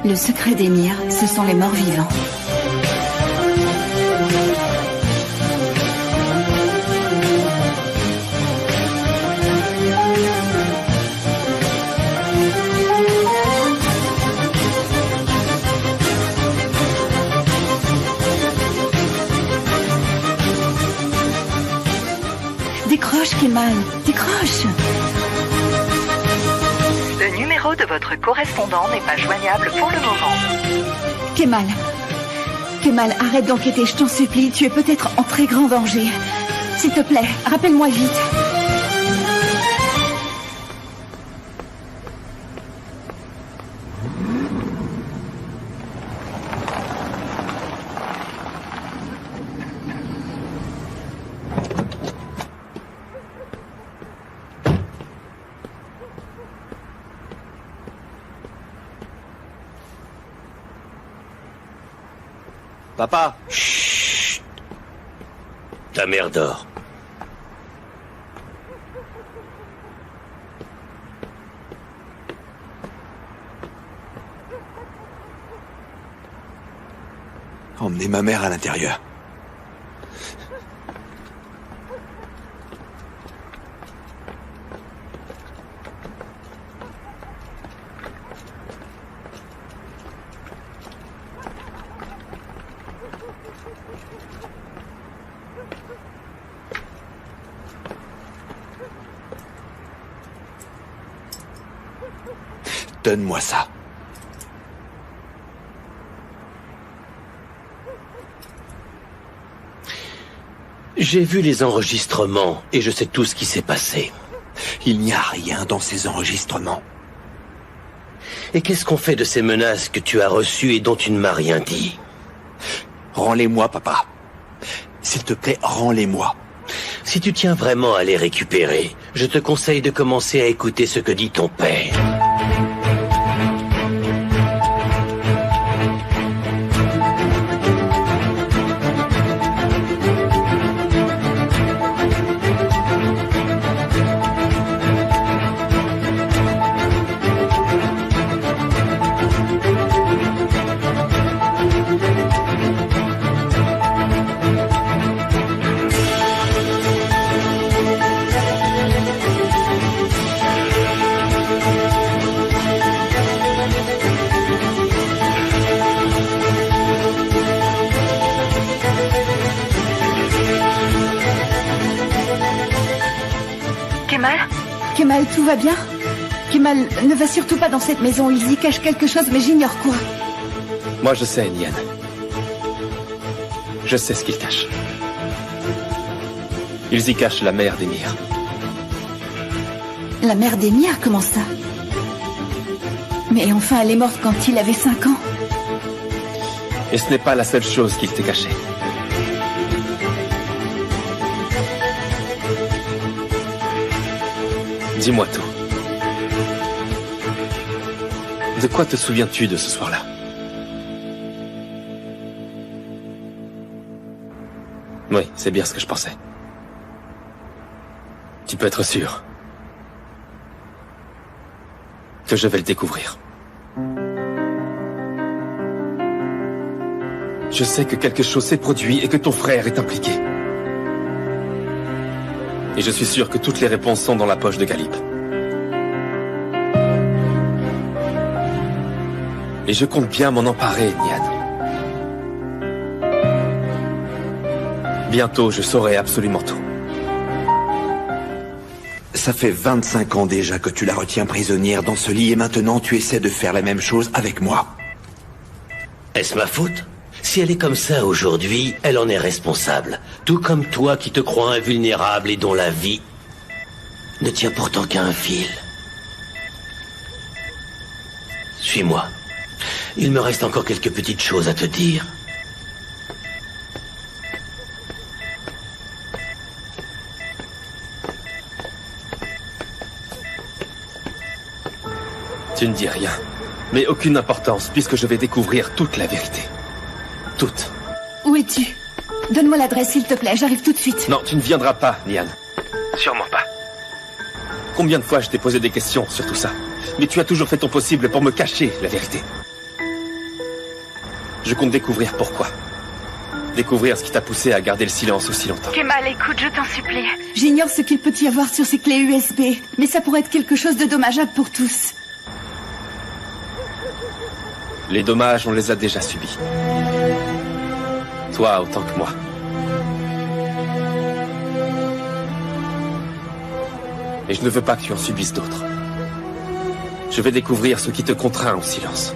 Le secret d'Emir, ce sont les morts vivants. Décroche, Kemal, décroche! Le numéro de votre correspondant n'est pas joignable pour le moment. Kemal. Kemal, arrête d'enquêter, je t'en supplie. Tu es peut-être en très grand danger. S'il te plaît, rappelle-moi vite. Papa! Chut! Ta mère dort. Emmenez ma mère à l'intérieur. Donne-moi ça. J'ai vu les enregistrements et je sais tout ce qui s'est passé. Il n'y a rien dans ces enregistrements. Et qu'est-ce qu'on fait de ces menaces que tu as reçues et dont tu ne m'as rien dit? Rends-les-moi, papa. S'il te plaît, rends-les-moi. Si tu tiens vraiment à les récupérer, je te conseille de commencer à écouter ce que dit ton père. Kemal, tout va bien? Kemal, ne va surtout pas dans cette maison. Ils y cachent quelque chose, mais j'ignore quoi. Moi, je sais, Nian. Je sais ce qu'ils cachent. Ils y cachent la mère d'Emir. La mère d'Emir, comment ça? Mais enfin, elle est morte quand il avait 5 ans. Et ce n'est pas la seule chose qu'il t'ait cachée. Dis-moi tout. De quoi te souviens-tu de ce soir-là? Oui, c'est bien ce que je pensais. Tu peux être sûr que je vais le découvrir. Je sais que quelque chose s'est produit et que ton frère est impliqué. Et je suis sûr que toutes les réponses sont dans la poche de Galip. Et je compte bien m'en emparer, Nian. Bientôt, je saurai absolument tout. Ça fait 25 ans déjà que tu la retiens prisonnière dans ce lit et maintenant tu essaies de faire la même chose avec moi. Est-ce ma faute? Si elle est comme ça aujourd'hui, elle en est responsable. Tout comme toi qui te crois invulnérable et dont la vie ne tient pourtant qu'à un fil. Suis-moi. Il me reste encore quelques petites choses à te dire. Tu ne dis rien, mais aucune importance puisque je vais découvrir toute la vérité. Toute. Où es-tu? Donne-moi l'adresse, s'il te plaît, j'arrive tout de suite. Non, tu ne viendras pas, Nian. Sûrement pas. Combien de fois je t'ai posé des questions sur tout ça? Mais tu as toujours fait ton possible pour me cacher la vérité. Je compte découvrir pourquoi. Découvrir ce qui t'a poussé à garder le silence aussi longtemps. Kemal, écoute, je t'en supplie. J'ignore ce qu'il peut y avoir sur ces clés USB, mais ça pourrait être quelque chose de dommageable pour tous. Les dommages, on les a déjà subis. Toi autant que moi. Et je ne veux pas que tu en subisses d'autres. Je vais découvrir ce qui te contraint au silence.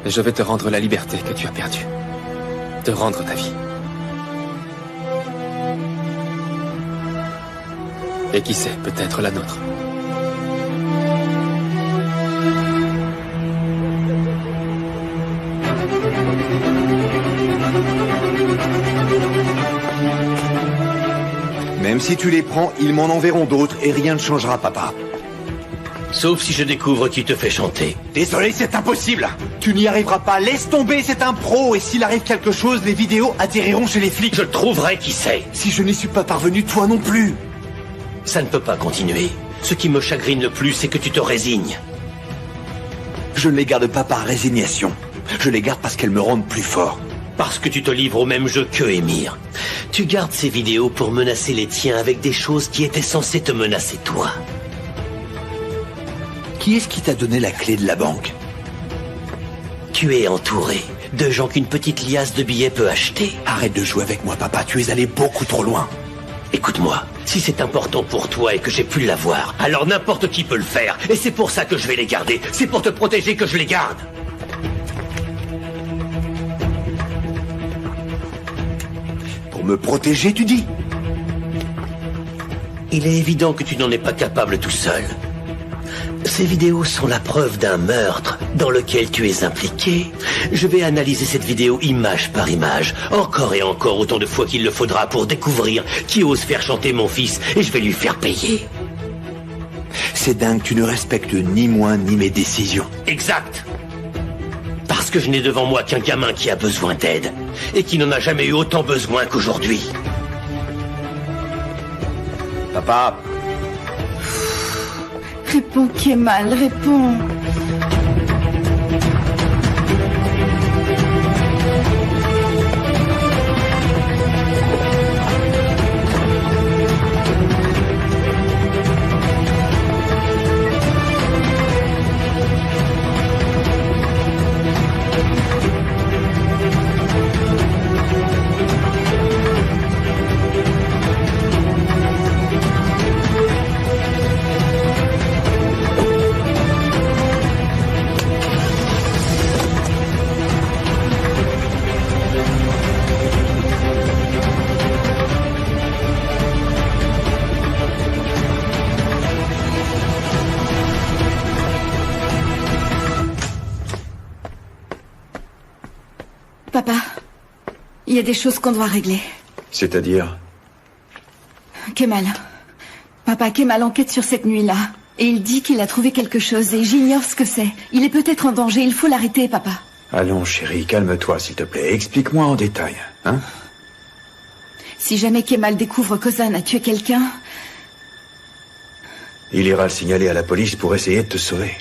Et je vais te rendre la liberté que tu as perdue. Te rendre ta vie. Et qui sait, peut-être la nôtre. Même si tu les prends, ils m'en enverront d'autres et rien ne changera, papa. Sauf si je découvre qui te fait chanter. Désolé, c'est impossible. Tu n'y arriveras pas. Laisse tomber, c'est un pro. Et s'il arrive quelque chose, les vidéos atterriront chez les flics. Je trouverai qui c'est. Si je n'y suis pas parvenu, toi non plus. Ça ne peut pas continuer. Ce qui me chagrine le plus, c'est que tu te résignes. Je ne les garde pas par résignation. Je les garde parce qu'elles me rendent plus fort. Parce que tu te livres au même jeu que Émir. Tu gardes ces vidéos pour menacer les tiens avec des choses qui étaient censées te menacer toi. Qui est-ce qui t'a donné la clé de la banque? Tu es entouré de gens qu'une petite liasse de billets peut acheter. Arrête de jouer avec moi, papa. Tu es allé beaucoup trop loin. Écoute-moi, si c'est important pour toi et que j'ai pu l'avoir, alors n'importe qui peut le faire. Et c'est pour ça que je vais les garder. C'est pour te protéger que je les garde. Pour me protéger, tu dis? Il est évident que tu n'en es pas capable tout seul. Ces vidéos sont la preuve d'un meurtre dans lequel tu es impliqué. Je vais analyser cette vidéo image par image, encore et encore autant de fois qu'il le faudra pour découvrir qui ose faire chanter mon fils, et je vais lui faire payer. C'est dingue, tu ne respectes ni moi ni mes décisions. Exact. Parce que je n'ai devant moi qu'un gamin qui a besoin d'aide, et qui n'en a jamais eu autant besoin qu'aujourd'hui. Papa. Réponds, Kemal, réponds. Papa, il y a des choses qu'on doit régler. C'est-à-dire? Kemal. Papa, Kemal enquête sur cette nuit-là. Et il dit qu'il a trouvé quelque chose et j'ignore ce que c'est. Il est peut-être en danger, il faut l'arrêter, papa. Allons, chérie, calme-toi, s'il te plaît. Explique-moi en détail, hein? Si jamais Kemal découvre qu'Ozan a tué quelqu'un... Il ira le signaler à la police pour essayer de te sauver.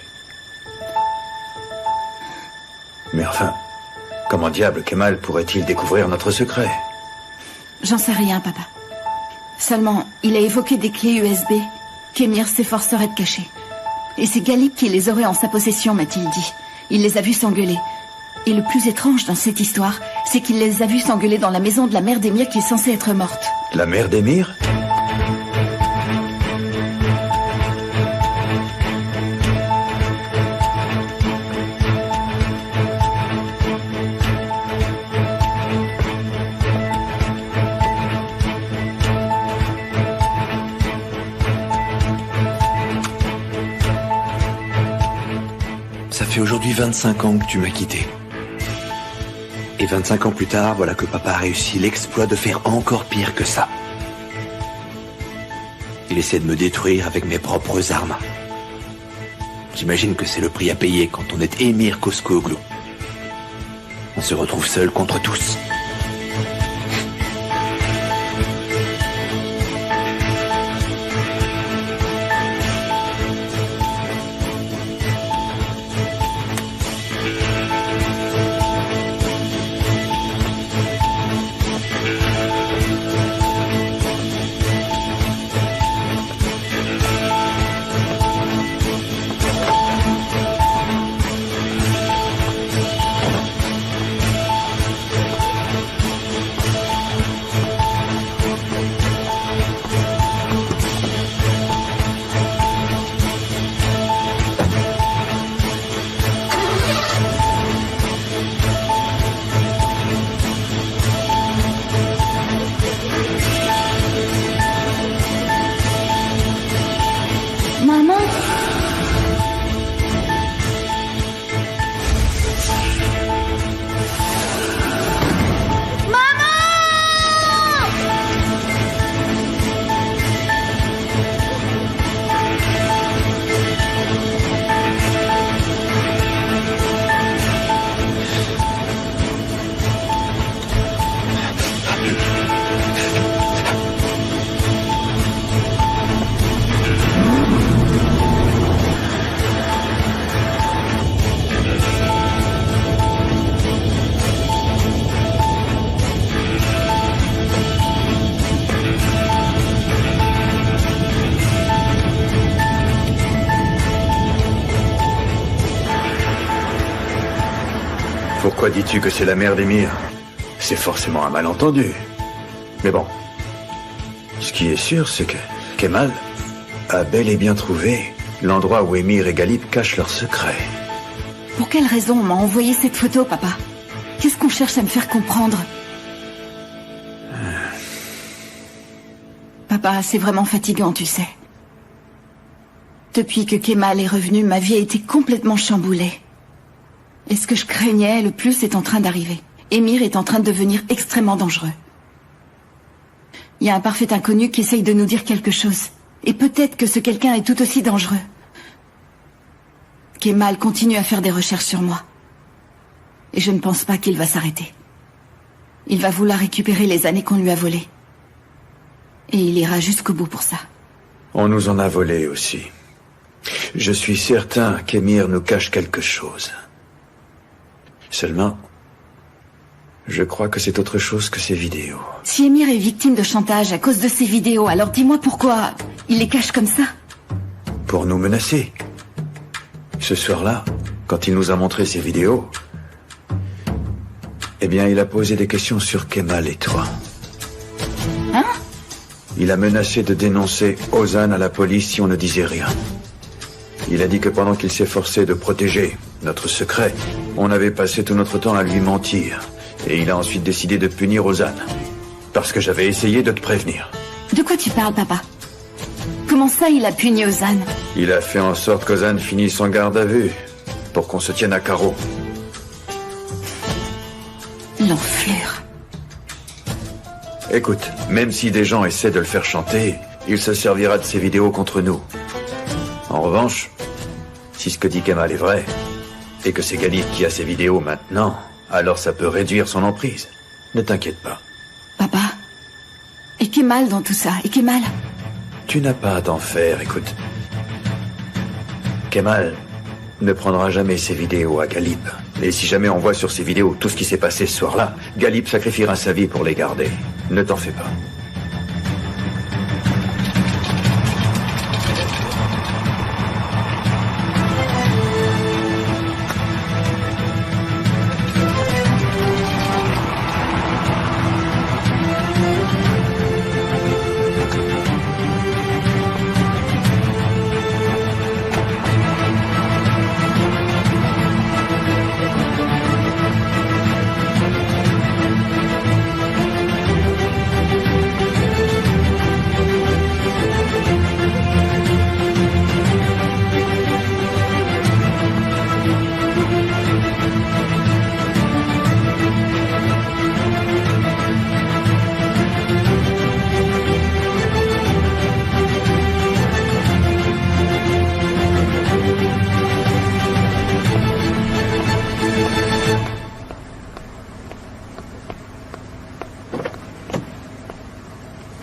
Mais enfin, comment diable Kemal pourrait-il découvrir notre secret? J'en sais rien, papa. Seulement, il a évoqué des clés USB qu'Émir s'efforcerait de cacher. Et c'est Galip qui les aurait en sa possession, m'a-t-il dit. Il les a vus s'engueuler. Et le plus étrange dans cette histoire, c'est qu'il les a vus s'engueuler dans la maison de la mère d'Émir qui est censée être morte. La mère d'Émir? Ça fait aujourd'hui 25 ans que tu m'as quitté. Et 25 ans plus tard, voilà que papa a réussi l'exploit de faire encore pire que ça. Il essaie de me détruire avec mes propres armes. J'imagine que c'est le prix à payer quand on est Émir Koskoğlu. On se retrouve seul contre tous. Pourquoi dis-tu que c'est la mère d'Emir? C'est forcément un malentendu. Mais bon, ce qui est sûr, c'est que Kemal a bel et bien trouvé l'endroit où Emir et Galip cachent leurs secrets. Pour quelle raison on m'a envoyé cette photo, papa? Qu'est-ce qu'on cherche à me faire comprendre? Papa, c'est vraiment fatigant, tu sais. Depuis que Kemal est revenu, ma vie a été complètement chamboulée. Et ce que je craignais le plus est en train d'arriver. Emir est en train de devenir extrêmement dangereux. Il y a un parfait inconnu qui essaye de nous dire quelque chose. Et peut-être que ce quelqu'un est tout aussi dangereux. Kemal continue à faire des recherches sur moi. Et je ne pense pas qu'il va s'arrêter. Il va vouloir récupérer les années qu'on lui a volées. Et il ira jusqu'au bout pour ça. On nous en a volé aussi. Je suis certain qu'Emir nous cache quelque chose. Seulement, je crois que c'est autre chose que ces vidéos. Si Emir est victime de chantage à cause de ces vidéos, alors dis-moi pourquoi il les cache comme ça? Pour nous menacer. Ce soir-là, quand il nous a montré ces vidéos, eh bien, il a posé des questions sur Kemal et toi. Hein? Il a menacé de dénoncer Ozan à la police si on ne disait rien. Il a dit que pendant qu'il s'efforçait de protéger notre secret, on avait passé tout notre temps à lui mentir. Et il a ensuite décidé de punir Ozan. Parce que j'avais essayé de te prévenir. De quoi tu parles, papa? Comment ça, il a puni Ozan? Il a fait en sorte qu'Ozan finisse en garde à vue, pour qu'on se tienne à carreau. L'enflure. Écoute, même si des gens essaient de le faire chanter, il se servira de ces vidéos contre nous. En revanche, si ce que dit Kemal est vrai, et que c'est Galip qui a ces vidéos maintenant, alors ça peut réduire son emprise. Ne t'inquiète pas. Papa, et Kemal dans tout ça? Et Kemal? Tu n'as pas à t'en faire, écoute. Kemal ne prendra jamais ces vidéos à Galip. Et si jamais on voit sur ces vidéos tout ce qui s'est passé ce soir-là, Galip sacrifiera sa vie pour les garder. Ne t'en fais pas.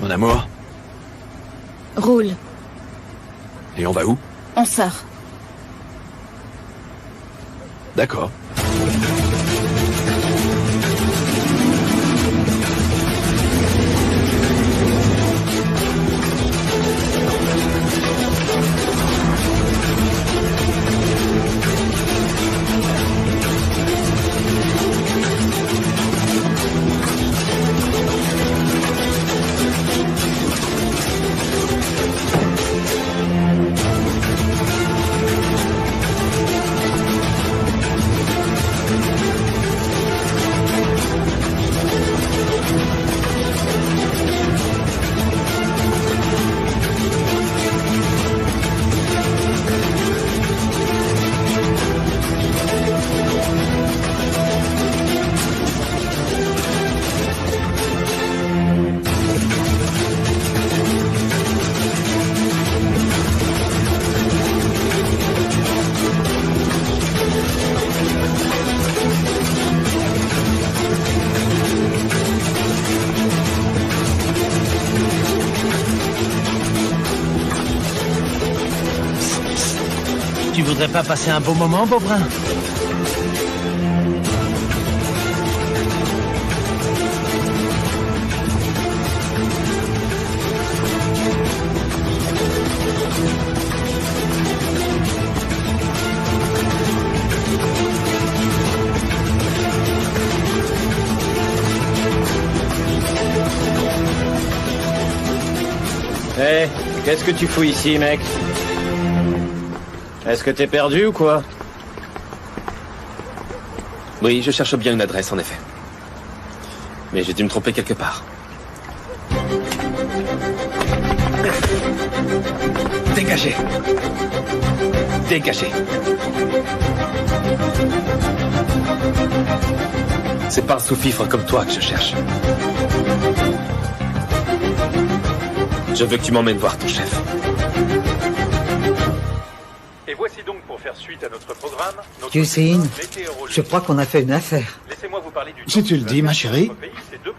Mon amour. Roule. Et on va où? On sort. D'accord. Tu voudrais pas passer un bon moment, Beaubrun? Hé, qu'est-ce que tu fous ici, mec? Est-ce que t'es perdu ou quoi? Oui, je cherche bien une adresse, en effet. Mais j'ai dû me tromper quelque part. Dégagez. Dégagez. C'est pas un sous-fifre comme toi que je cherche. Je veux que tu m'emmènes voir ton chef. Et voici donc, pour faire suite à notre programme, notre Hussein, je crois qu'on a fait une affaire. Laissez-moi vous parler du Si tu le dis, ma chérie.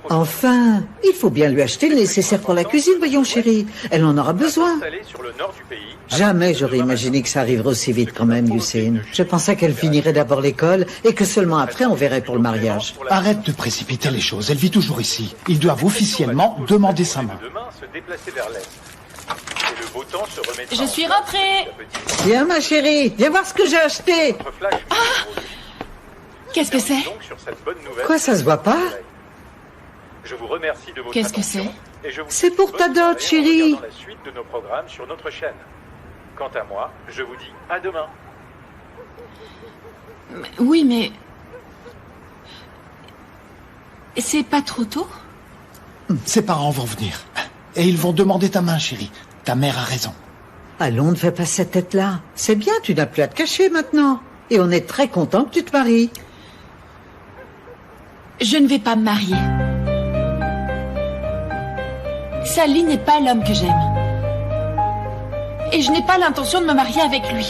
Enfin, il faut bien lui acheter le nécessaire pour la cuisine, voyons chérie. Elle en aura besoin. sur le nord du pays. Jamais j'aurais imaginé que ça arriverait aussi vite quand même, Hussein. Je pensais qu'elle finirait d'abord l'école et que seulement après on verrait pour le mariage. Arrête de précipiter les choses. Elle vit toujours ici. Ils doivent officiellement demander sa main. Demain, se déplacer vers l'est. Et le beau temps se remettra. Je suis rentrée. Viens ma chérie, viens voir ce que j'ai acheté. Qu'est-ce que c'est? Donc sur cette bonne nouvelle. Quoi, ça se voit pas? Je vous remercie de votre Qu'est-ce que attention c'est? et je vous C'est souhaite pour bonne ta dot, soirée en chérie. regardant la suite de nos programmes sur notre chaîne. Quant à moi, je vous dis à demain. Oui, mais... C'est pas trop tôt? Ses parents vont venir. Et ils vont demander ta main, chérie. Ta mère a raison. Allons, ne fais pas cette tête-là. C'est bien, tu n'as plus à te cacher maintenant. Et on est très content que tu te maries. Je ne vais pas me marier. Sally n'est pas l'homme que j'aime. Et je n'ai pas l'intention de me marier avec lui.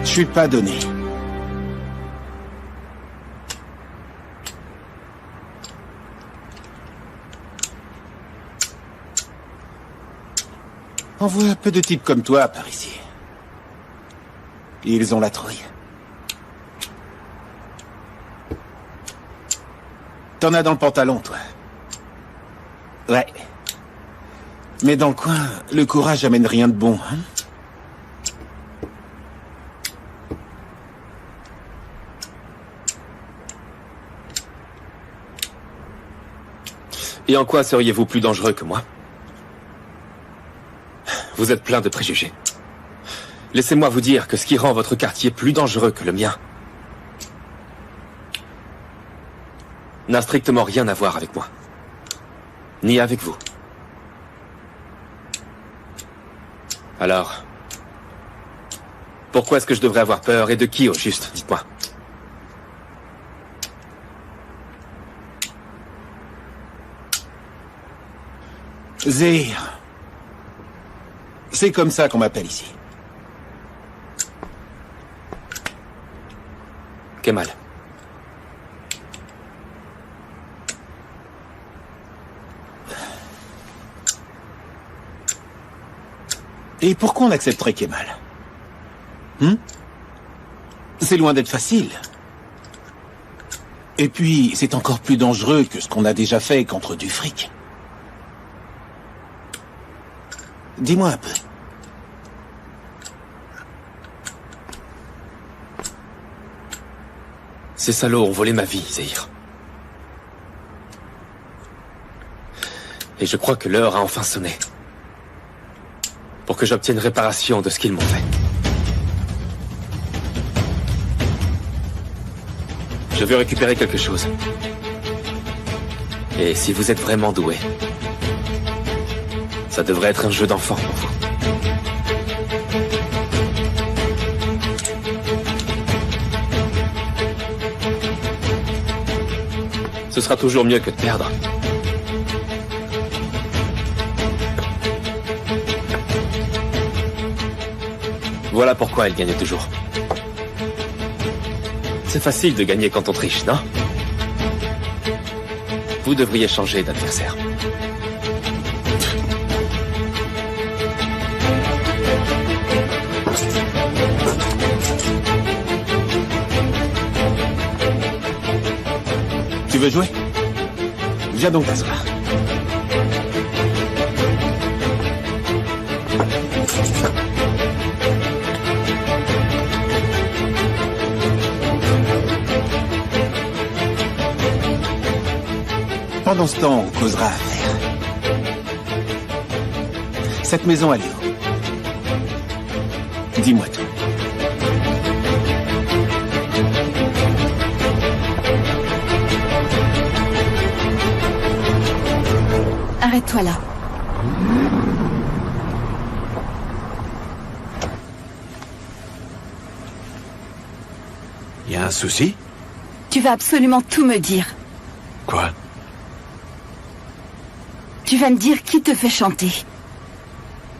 Je suis pas donné. On voit peu de types comme toi par ici. Ils ont la trouille. T'en as dans le pantalon, toi. Ouais. Mais dans le coin, le courage amène rien de bon, hein? Et en quoi seriez-vous plus dangereux que moi? Vous êtes plein de préjugés. Laissez-moi vous dire que ce qui rend votre quartier plus dangereux que le mien n'a strictement rien à voir avec moi. Ni avec vous. Alors, pourquoi est-ce que je devrais avoir peur et de qui au juste, dites-moi? Zéhir. C'est comme ça qu'on m'appelle ici. Kemal. Et pourquoi on accepterait Kemal? C'est loin d'être facile. Et puis, c'est encore plus dangereux que ce qu'on a déjà fait contre du fric. Dis-moi un peu. Ces salauds ont volé ma vie, Zahir. Et je crois que l'heure a enfin sonné. Pour que j'obtienne réparation de ce qu'ils m'ont fait. Je veux récupérer quelque chose. Et si vous êtes vraiment doué, ça devrait être un jeu d'enfant pour vous. Ce sera toujours mieux que de perdre. Voilà pourquoi elle gagne toujours. C'est facile de gagner quand on triche, non? Vous devriez changer d'adversaire. Tu veux jouer? Viens donc t'asseoir. Pendant ce temps, on causera affaire. Cette maison, elle est où? Dis-moi tout. Arrête-toi là. Y a un souci? Tu vas absolument tout me dire. Quoi? Tu vas me dire qui te fait chanter.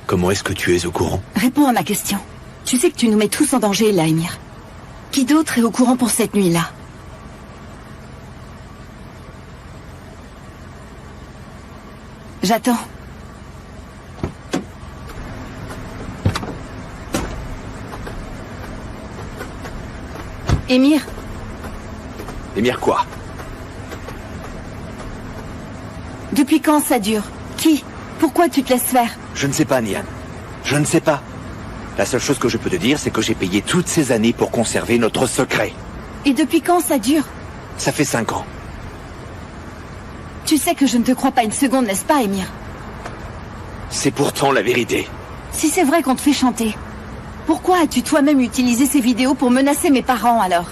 Comment est-ce que tu es au courant? Réponds à ma question. Tu sais que tu nous mets tous en danger, là, Emir. Qui d'autre est au courant pour cette nuit-là? J'attends. Emir? Emir quoi? Depuis quand ça dure? Qui? Pourquoi tu te laisses faire? Je ne sais pas, Nian. Je ne sais pas. La seule chose que je peux te dire, c'est que j'ai payé toutes ces années pour conserver notre secret. Et depuis quand ça dure? Ça fait 5 ans. Tu sais que je ne te crois pas une seconde, n'est-ce pas, Emir? C'est pourtant la vérité. Si c'est vrai qu'on te fait chanter, pourquoi as-tu toi-même utilisé ces vidéos pour menacer mes parents, alors?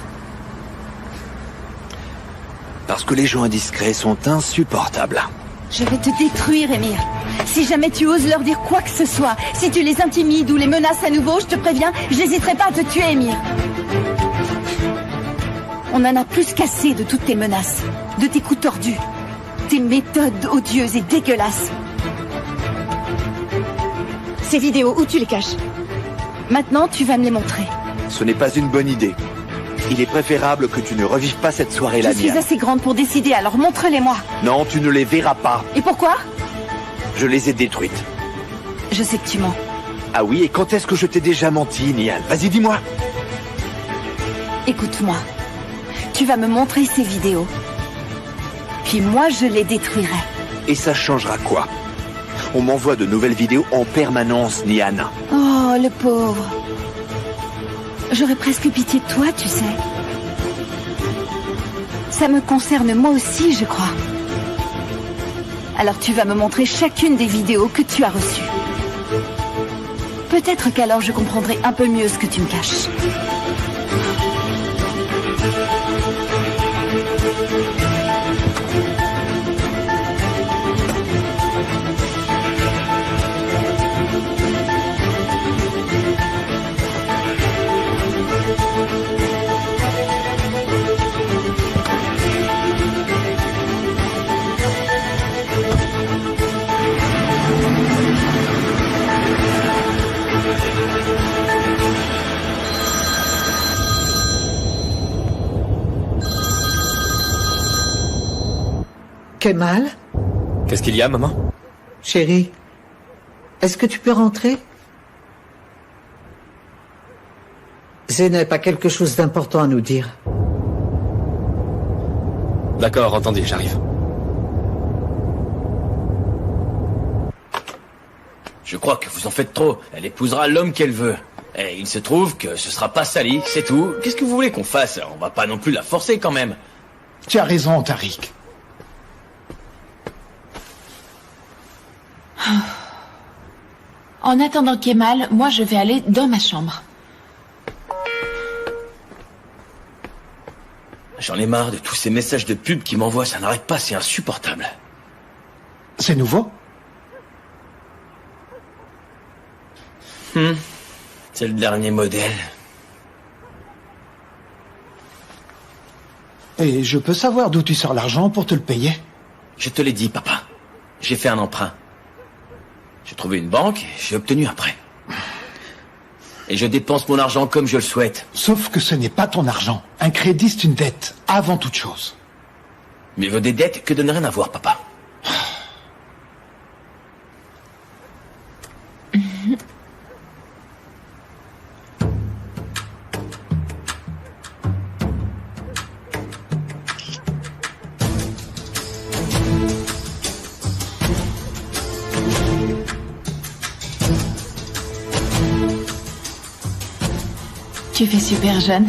Parce que les gens indiscrets sont insupportables. Je vais te détruire, Emir. Si jamais tu oses leur dire quoi que ce soit, si tu les intimides ou les menaces à nouveau, je te préviens, je n'hésiterai pas à te tuer, Emir. On en a plus qu'assez de toutes tes menaces, de tes coups tordus, tes méthodes odieuses et dégueulasses. Ces vidéos, où tu les caches? Maintenant, tu vas me les montrer. Ce n'est pas une bonne idée. Il est préférable que tu ne revives pas cette soirée-là, Je suis assez grande pour décider, alors montre-les-moi. Non, tu ne les verras pas. Et pourquoi? Je les ai détruites. Je sais que tu mens. Ah oui, et quand est-ce que je t'ai déjà menti, Nian? Vas-y, dis-moi. Écoute-moi. Tu vas me montrer ces vidéos. Puis moi, je les détruirai. Et ça changera quoi? On m'envoie de nouvelles vidéos en permanence, Nian. Oh, le pauvre. J'aurais presque pitié de toi, tu sais. Ça me concerne moi aussi, je crois. Alors tu vas me montrer chacune des vidéos que tu as reçues. Peut-être qu'alors je comprendrai un peu mieux ce que tu me caches. Kemal? Qu'est-ce qu'il y a, maman? Chérie, est-ce que tu peux rentrer? Zeynep a quelque chose d'important à nous dire. D'accord, entendu, j'arrive. Je crois que vous en faites trop. Elle épousera l'homme qu'elle veut. Et il se trouve que ce sera pas Sally, c'est tout. Qu'est-ce que vous voulez qu'on fasse? On va pas non plus la forcer quand même. Tu as raison, Tariq. En attendant Kemal, moi je vais aller dans ma chambre. J'en ai marre de tous ces messages de pub qui m'envoient, ça n'arrête pas, c'est insupportable. C'est nouveau? C'est le dernier modèle. Et je peux savoir d'où tu sors l'argent pour te le payer? Je te l'ai dit, papa. J'ai fait un emprunt. J'ai trouvé une banque et j'ai obtenu un prêt. Et je dépense mon argent comme je le souhaite. Sauf que ce n'est pas ton argent. Un crédit, c'est une dette, avant toute chose. Mais vos des dettes que de ne rien avoir, papa. Tu fais super jeune.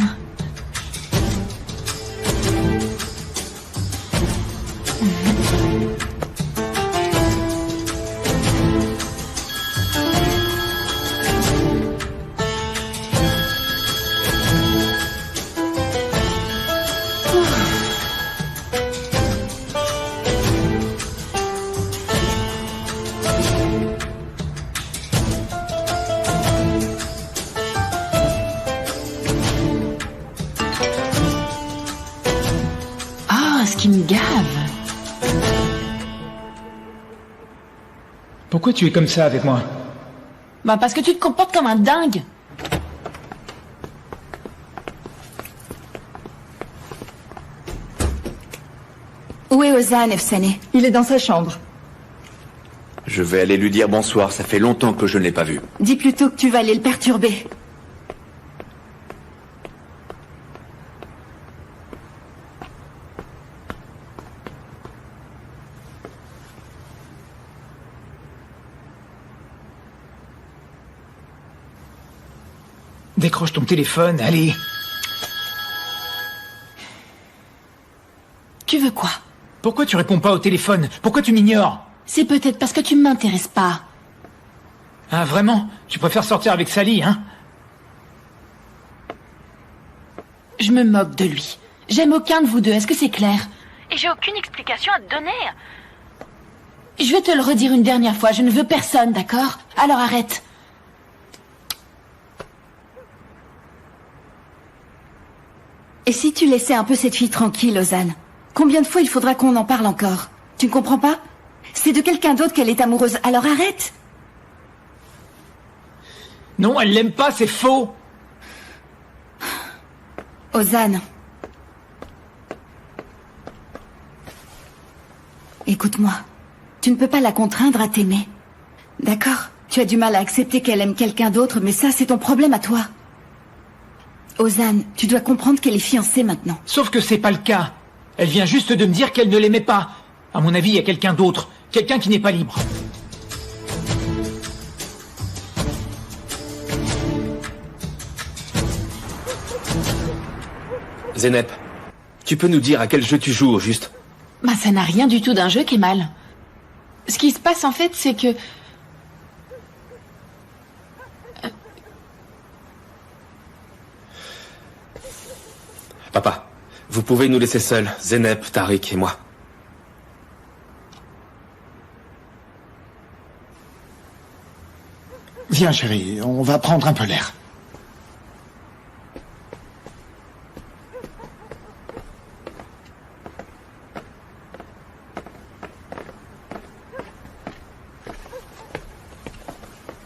Qui me gave. Pourquoi tu es comme ça avec moi? Bah parce que tu te comportes comme un dingue. Où est Ozan, Efsane? Il est dans sa chambre. Je vais aller lui dire bonsoir, ça fait longtemps que je ne l'ai pas vu. Dis plutôt que tu vas aller le perturber. Décroche ton téléphone, allez. Tu veux quoi? Pourquoi tu réponds pas au téléphone? Pourquoi tu m'ignores? C'est peut-être parce que tu ne m'intéresses pas. Ah, vraiment? Tu préfères sortir avec Sally, hein? Je me moque de lui. J'aime aucun de vous deux, est-ce que c'est clair? Et j'ai aucune explication à te donner. Je vais te le redire une dernière fois, je ne veux personne, d'accord? Alors arrête. Et si tu laissais un peu cette fille tranquille, Ozan? Combien de fois il faudra qu'on en parle encore? Tu ne comprends pas? C'est de quelqu'un d'autre qu'elle est amoureuse, alors arrête! Non, elle l'aime pas, c'est faux! Ozan. Écoute-moi. Tu ne peux pas la contraindre à t'aimer. D'accord? Tu as du mal à accepter qu'elle aime quelqu'un d'autre, mais ça, c'est ton problème à toi. Ozan, tu dois comprendre qu'elle est fiancée maintenant. Sauf que c'est pas le cas. Elle vient juste de me dire qu'elle ne l'aimait pas. À mon avis, il y a quelqu'un d'autre. Quelqu'un qui n'est pas libre. Zeynep, tu peux nous dire à quel jeu tu joues, au juste? Bah ça n'a rien du tout d'un jeu, Kemal. Ce qui se passe en fait, c'est que... Papa, vous pouvez nous laisser seuls, Zeynep, Tariq et moi. Viens, chérie, on va prendre un peu l'air.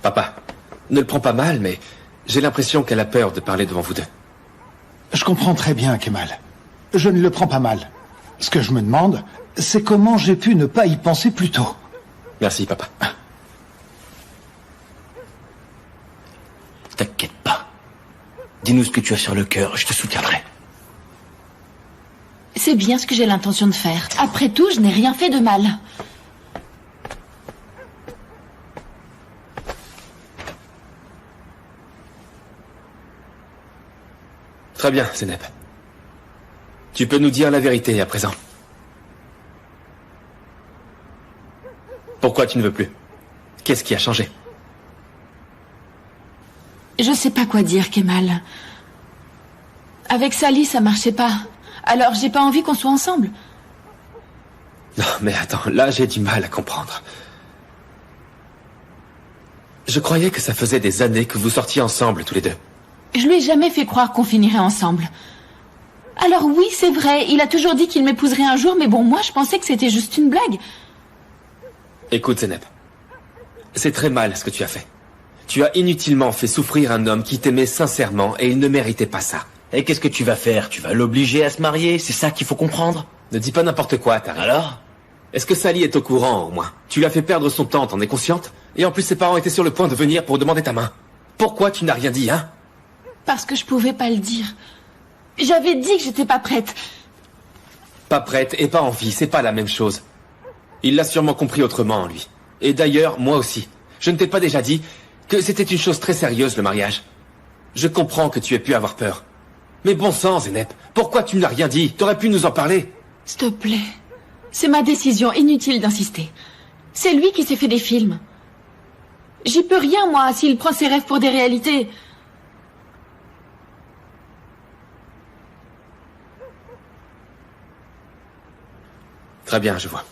Papa, ne le prends pas mal, mais j'ai l'impression qu'elle a peur de parler devant vous deux. Je comprends très bien, Kemal. Je ne le prends pas mal. Ce que je me demande, c'est comment j'ai pu ne pas y penser plus tôt. Merci, papa. T'inquiète pas. Dis-nous ce que tu as sur le cœur, je te soutiendrai. C'est bien ce que j'ai l'intention de faire. Après tout, je n'ai rien fait de mal. Très bien, Zeynep. Tu peux nous dire la vérité à présent. Pourquoi tu ne veux plus? Qu'est-ce qui a changé? Je sais pas quoi dire, Kemal. Avec Sally, ça marchait pas. Alors j'ai pas envie qu'on soit ensemble. Non, mais attends, là j'ai du mal à comprendre. Je croyais que ça faisait des années que vous sortiez ensemble tous les deux. Je lui ai jamais fait croire qu'on finirait ensemble. Alors oui, c'est vrai, il a toujours dit qu'il m'épouserait un jour, mais bon, moi je pensais que c'était juste une blague. Écoute, Zeynep. C'est très mal ce que tu as fait. Tu as inutilement fait souffrir un homme qui t'aimait sincèrement et il ne méritait pas ça. Et qu'est-ce que tu vas faire? Tu vas l'obliger à se marier? C'est ça qu'il faut comprendre? Ne dis pas n'importe quoi, Tariq. Alors? Est-ce que Sally est au courant, au moins? Tu lui as fait perdre son temps, t'en es consciente? Et en plus, ses parents étaient sur le point de venir pour demander ta main. Pourquoi tu n'as rien dit, hein? Parce que je pouvais pas le dire. J'avais dit que j'étais pas prête. Pas prête et pas envie, c'est pas la même chose. Il l'a sûrement compris autrement, lui. Et d'ailleurs, moi aussi. Je ne t'ai pas déjà dit que c'était une chose très sérieuse, le mariage. Je comprends que tu aies pu avoir peur. Mais bon sang, Zeynep, pourquoi tu ne l'as rien dit? T'aurais pu nous en parler. S'il te plaît. C'est ma décision, inutile d'insister. C'est lui qui s'est fait des films. J'y peux rien, moi, s'il prend ses rêves pour des réalités. Très bien, je vois.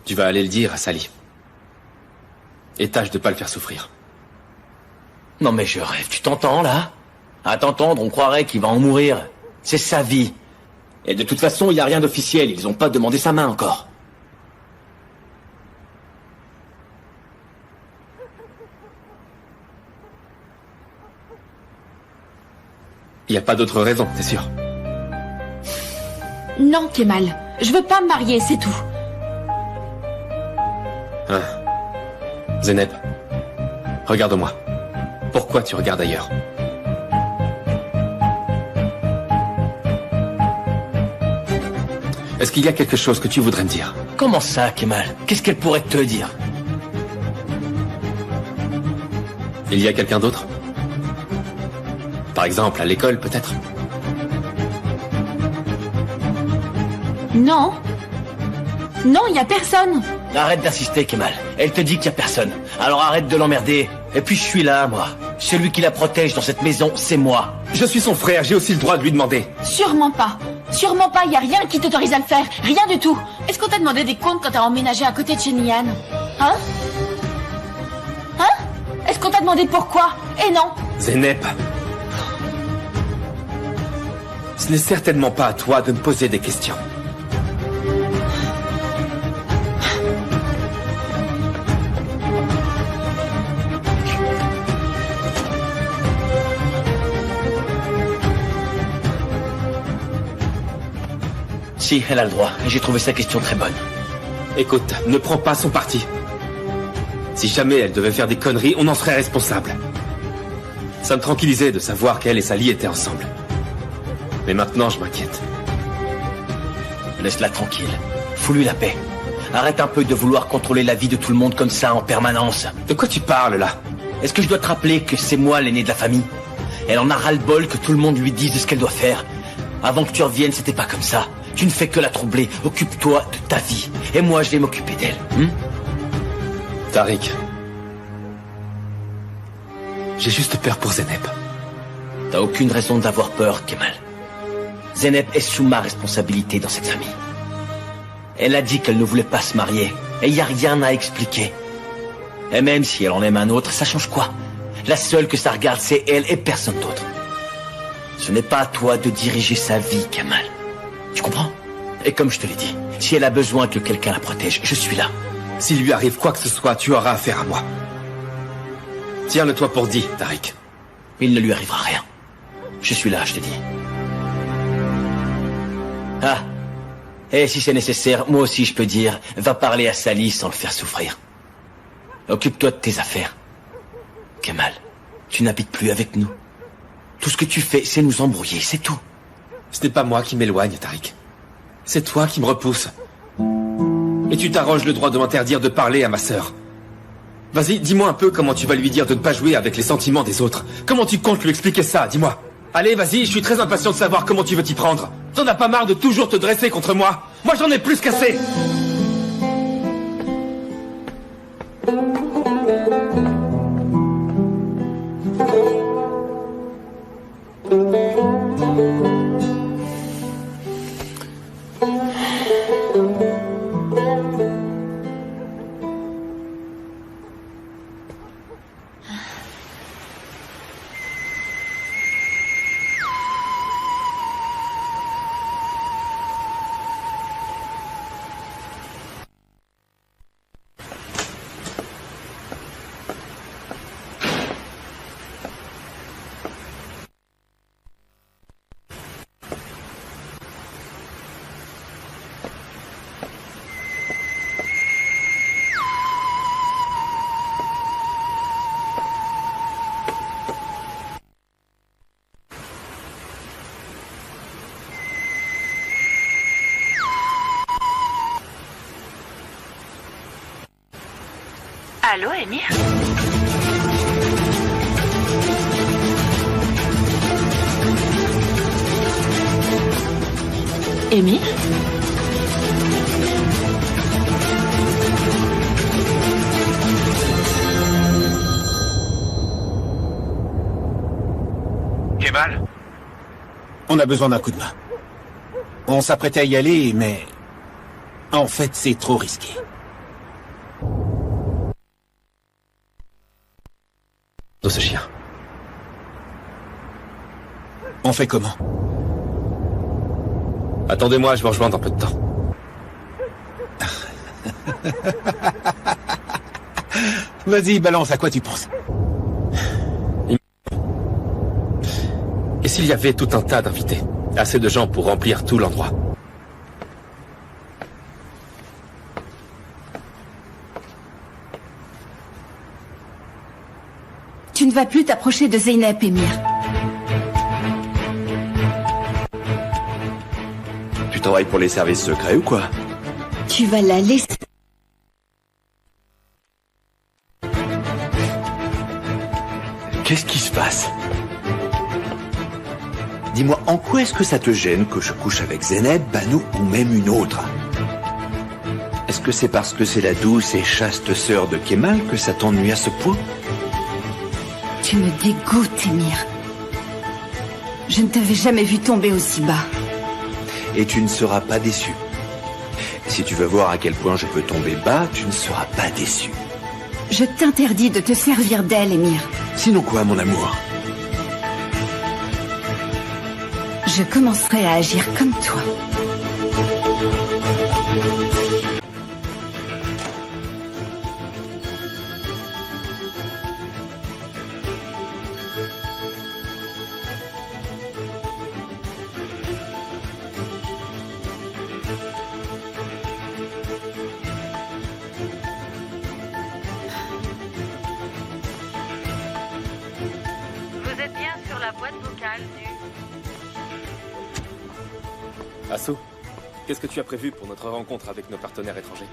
Tu vas aller le dire à Sally. Et tâche de pas le faire souffrir. Non mais je rêve, tu t'entends là? À t'entendre, on croirait qu'il va en mourir. C'est sa vie. Et de toute façon, il n'y a rien d'officiel, ils n'ont pas demandé sa main encore. Il n'y a pas d'autre raison, t'es sûr? Non, Kemal. Je veux pas me marier, c'est tout. Hein? Zeynep, regarde-moi. Pourquoi tu regardes ailleurs? Est-ce qu'il y a quelque chose que tu voudrais me dire? Comment ça, Kemal? Qu'est-ce qu'elle pourrait te dire? Il y a quelqu'un d'autre? Par exemple, à l'école, peut-être? Non. Non, il y a personne. Arrête d'insister, Kemal. Elle te dit qu'il y a personne. Alors arrête de l'emmerder. Et puis je suis là, moi. Celui qui la protège dans cette maison, c'est moi. Je suis son frère, j'ai aussi le droit de lui demander. Sûrement pas. Sûrement pas, il y a rien qui t'autorise à le faire. Rien du tout. Est-ce qu'on t'a demandé des comptes quand t'as emménagé à côté de chez Nian? Hein? Hein? Est-ce qu'on t'a demandé pourquoi? Et non. Zeynep. Ce n'est certainement pas à toi de me poser des questions. Si, elle a le droit. J'ai trouvé sa question très bonne. Écoute, ne prends pas son parti. Si jamais elle devait faire des conneries, on en serait responsable. Ça me tranquillisait de savoir qu'elle et Sally étaient ensemble. Mais maintenant, je m'inquiète. Laisse-la tranquille. Fous-lui la paix. Arrête un peu de vouloir contrôler la vie de tout le monde comme ça en permanence. De quoi tu parles, là? Est-ce que je dois te rappeler que c'est moi l'aîné de la famille? Elle en a ras-le-bol que tout le monde lui dise de ce qu'elle doit faire. Avant que tu reviennes, c'était pas comme ça. Tu ne fais que la troubler. Occupe-toi de ta vie. Et moi, je vais m'occuper d'elle. Tariq. J'ai juste peur pour Zeynep. T'as aucune raison d'avoir peur, Kemal. Zeynep est sous ma responsabilité dans cette famille. Elle a dit qu'elle ne voulait pas se marier. Et il n'y a rien à expliquer. Et même si elle en aime un autre, ça change quoi? La seule que ça regarde, c'est elle et personne d'autre. Ce n'est pas à toi de diriger sa vie, Kemal. Tu comprends? Et comme je te l'ai dit, si elle a besoin que quelqu'un la protège, je suis là. S'il lui arrive quoi que ce soit, tu auras affaire à moi. Tiens-le-toi pour dit, Tariq. Il ne lui arrivera rien. Je suis là, je te dis. Ah. Et si c'est nécessaire, moi aussi je peux dire, va parler à Sally sans le faire souffrir. Occupe-toi de tes affaires. Kemal, tu n'habites plus avec nous. Tout ce que tu fais, c'est nous embrouiller, c'est tout. Ce n'est pas moi qui m'éloigne, Tariq. C'est toi qui me repousse. Et tu t'arroges le droit de m'interdire de parler à ma sœur. Vas-y, dis-moi un peu comment tu vas lui dire de ne pas jouer avec les sentiments des autres. Comment tu comptes lui expliquer ça, dis-moi. Allez, vas-y, je suis très impatient de savoir comment tu veux t'y prendre. T'en as pas marre de toujours te dresser contre moi? Moi, j'en ai plus qu'assez. Allô, Émir? Émir? Kemal? On a besoin d'un coup de main. On s'apprêtait à y aller, mais... En fait, c'est trop risqué. De ce chien. On fait comment? Attendez-moi, je vous rejoins dans peu de temps. Vas-y, balance, à quoi tu penses? Et s'il y avait tout un tas d'invités? Assez de gens pour remplir tout l'endroit. Tu ne vas plus t'approcher de Zeynep, Émir. Tu travailles pour les services secrets ou quoi? Tu vas la laisser. Qu'est-ce qui se passe? Dis-moi, en quoi est-ce que ça te gêne que je couche avec Zeynep, Banou ou même une autre? Est-ce que c'est parce que c'est la douce et chaste sœur de Kemal que ça t'ennuie à ce point? Tu me dégoûtes, Émir. Je ne t'avais jamais vu tomber aussi bas. Et tu ne seras pas déçu. Si tu veux voir à quel point je peux tomber bas, tu ne seras pas déçu. Je t'interdis de te servir d'elle, Émir. Sinon quoi, mon amour? Je commencerai à agir comme toi. Assou, qu'est-ce que tu as prévu pour notre rencontre avec nos partenaires étrangers?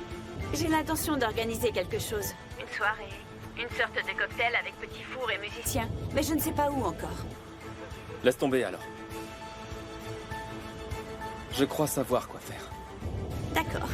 J'ai l'intention d'organiser quelque chose. Une soirée, une sorte de cocktail avec petit four et musicien. Mais je ne sais pas où encore. Laisse tomber alors. Je crois savoir quoi faire. D'accord.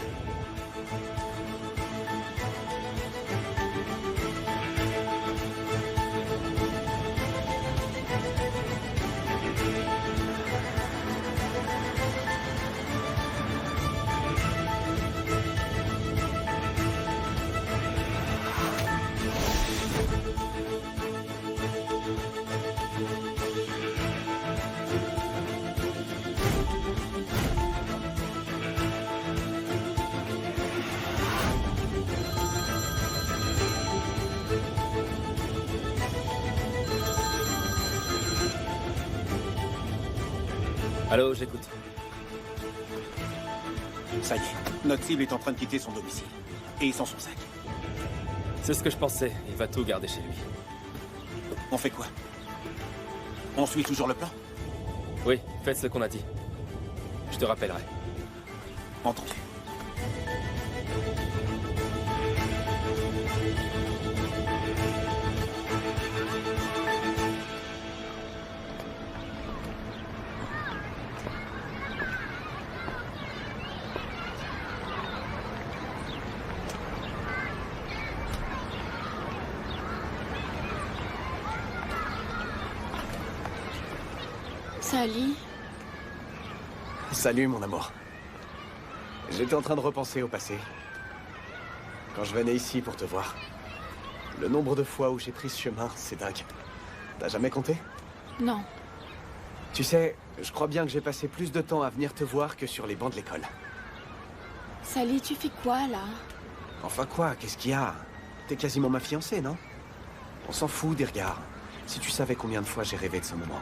Allô, j'écoute. Ça y est, notre cible est en train de quitter son domicile. Et sans son sac. C'est ce que je pensais, il va tout garder chez lui. On fait quoi? On suit toujours le plan? Oui, faites ce qu'on a dit. Je te rappellerai. Entendu. Sally? Salut, mon amour. J'étais en train de repenser au passé. Quand je venais ici pour te voir. Le nombre de fois où j'ai pris ce chemin, c'est dingue. T'as jamais compté? Non. Tu sais, je crois bien que j'ai passé plus de temps à venir te voir que sur les bancs de l'école. Sally, tu fais quoi, là? Enfin quoi, qu'est-ce qu'il y a? T'es quasiment ma fiancée, non? On s'en fout des regards. Si tu savais combien de fois j'ai rêvé de ce moment.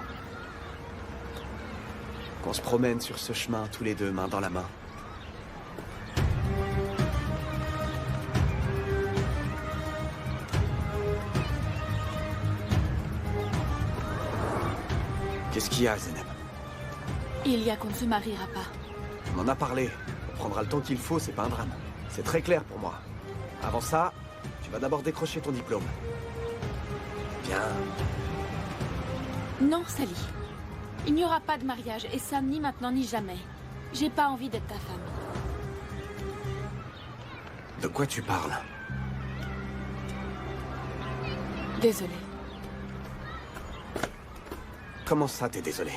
Qu'on se promène sur ce chemin tous les deux, main dans la main. Qu'est-ce qu'il y a, Zeneb? Il y a qu'on ne se mariera pas. On en a parlé. On prendra le temps qu'il faut, c'est pas un drame. C'est très clair pour moi. Avant ça, tu vas d'abord décrocher ton diplôme. Bien. Non, Sally. Il n'y aura pas de mariage, et ça, ni maintenant ni jamais. J'ai pas envie d'être ta femme. De quoi tu parles? Désolée. Comment ça, t'es désolé?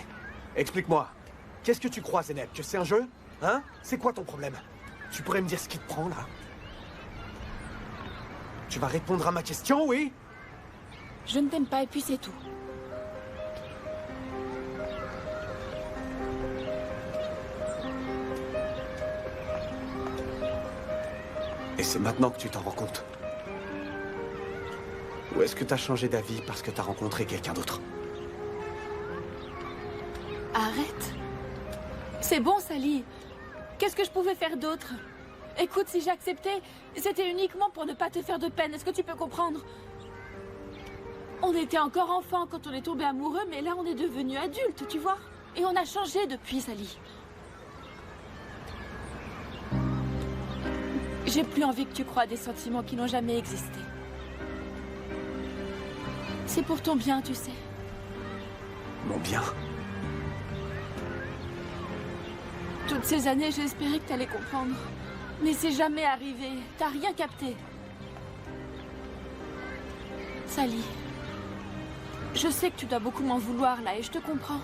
Explique-moi. Qu'est-ce que tu crois, Zeneb? Que c'est un jeu? Hein? C'est quoi ton problème? Tu pourrais me dire ce qui te prend, là? Tu vas répondre à ma question, oui? Je ne t'aime pas, et puis c'est tout. Et c'est maintenant que tu t'en rends compte? Ou est-ce que t'as changé d'avis parce que t'as rencontré quelqu'un d'autre? Arrête. C'est bon, Sally. Qu'est-ce que je pouvais faire d'autre? Écoute, si j'acceptais, c'était uniquement pour ne pas te faire de peine. Est-ce que tu peux comprendre? On était encore enfants quand on est tombé amoureux, mais là, on est devenus adultes, tu vois? Et on a changé depuis, Sally. J'ai plus envie que tu croies à des sentiments qui n'ont jamais existé. C'est pour ton bien, tu sais. Mon bien? Toutes ces années, j'ai espéré que t'allais comprendre. Mais c'est jamais arrivé. T'as rien capté. Sally, je sais que tu dois beaucoup m'en vouloir, là, et je te comprends.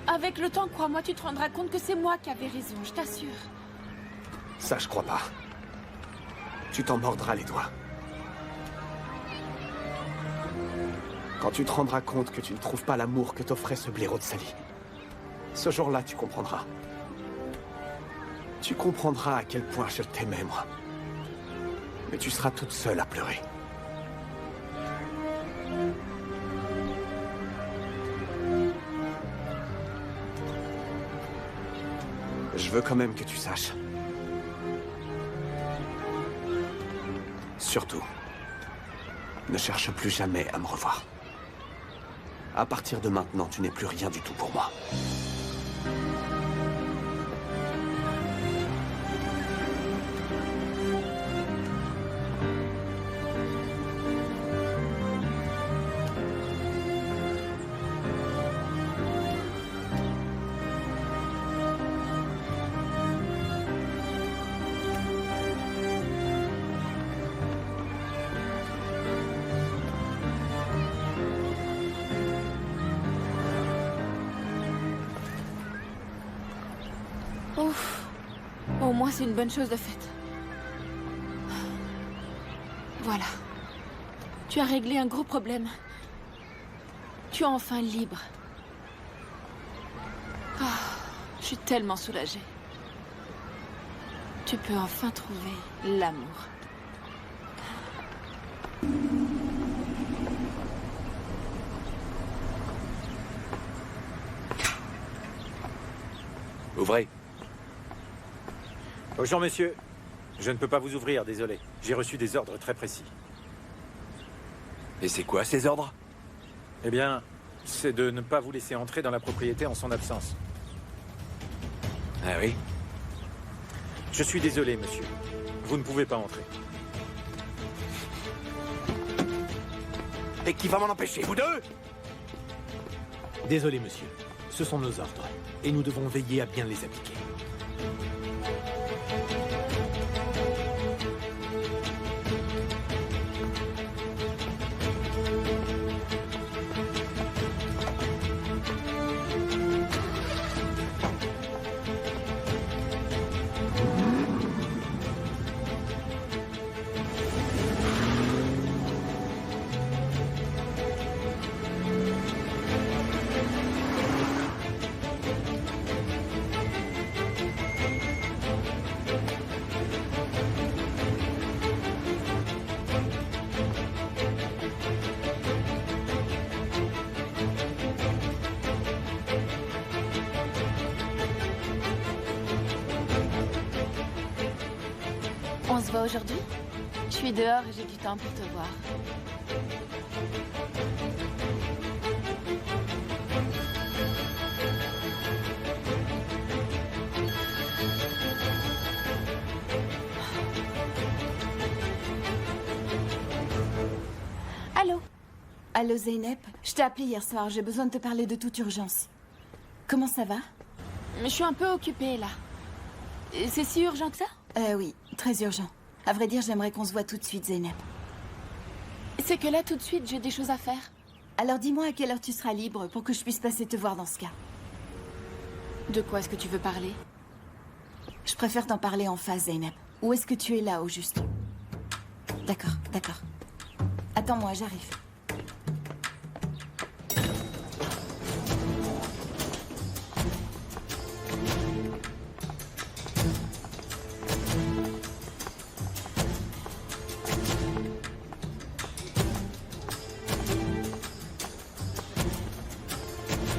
Avec le temps, crois-moi, tu te rendras compte que c'est moi qui avais raison, je t'assure. Ça, je crois pas. Tu t'en mordras les doigts. Quand tu te rendras compte que tu ne trouves pas l'amour que t'offrait ce blaireau de Sally. Ce jour-là, tu comprendras. Tu comprendras à quel point je t'aimais, moi. Mais tu seras toute seule à pleurer. Je veux quand même que tu saches. Surtout, ne cherche plus jamais à me revoir. À partir de maintenant, tu n'es plus rien du tout pour moi. Ouf. Au moins, c'est une bonne chose de faite. Voilà. Tu as réglé un gros problème. Tu es enfin libre. Ah, je suis tellement soulagée. Tu peux enfin trouver l'amour. Ouvrez. Bonjour, monsieur. Je ne peux pas vous ouvrir, désolé. J'ai reçu des ordres très précis. Et c'est quoi ces ordres? Eh bien, c'est de ne pas vous laisser entrer dans la propriété en son absence. Ah oui? Je suis désolé, monsieur. Vous ne pouvez pas entrer. Et qui va m'en empêcher, vous deux? Désolé, monsieur. Ce sont nos ordres. Et nous devons veiller à bien les appliquer. On se voit aujourd'hui? Je suis dehors et j'ai du temps pour te voir. Allô? Allô Zeynep, je t'ai appelé hier soir, j'ai besoin de te parler de toute urgence. Comment ça va? Je suis un peu occupée là. C'est si urgent que ça? Oui, très urgent. À vrai dire, j'aimerais qu'on se voit tout de suite, Zeynep. C'est que là, tout de suite, j'ai des choses à faire. Alors dis-moi à quelle heure tu seras libre pour que je puisse passer te voir dans ce cas. De quoi est-ce que tu veux parler? Je préfère t'en parler en face, Zeynep. Où est-ce que tu es là, au juste? D'accord, d'accord. Attends-moi, j'arrive.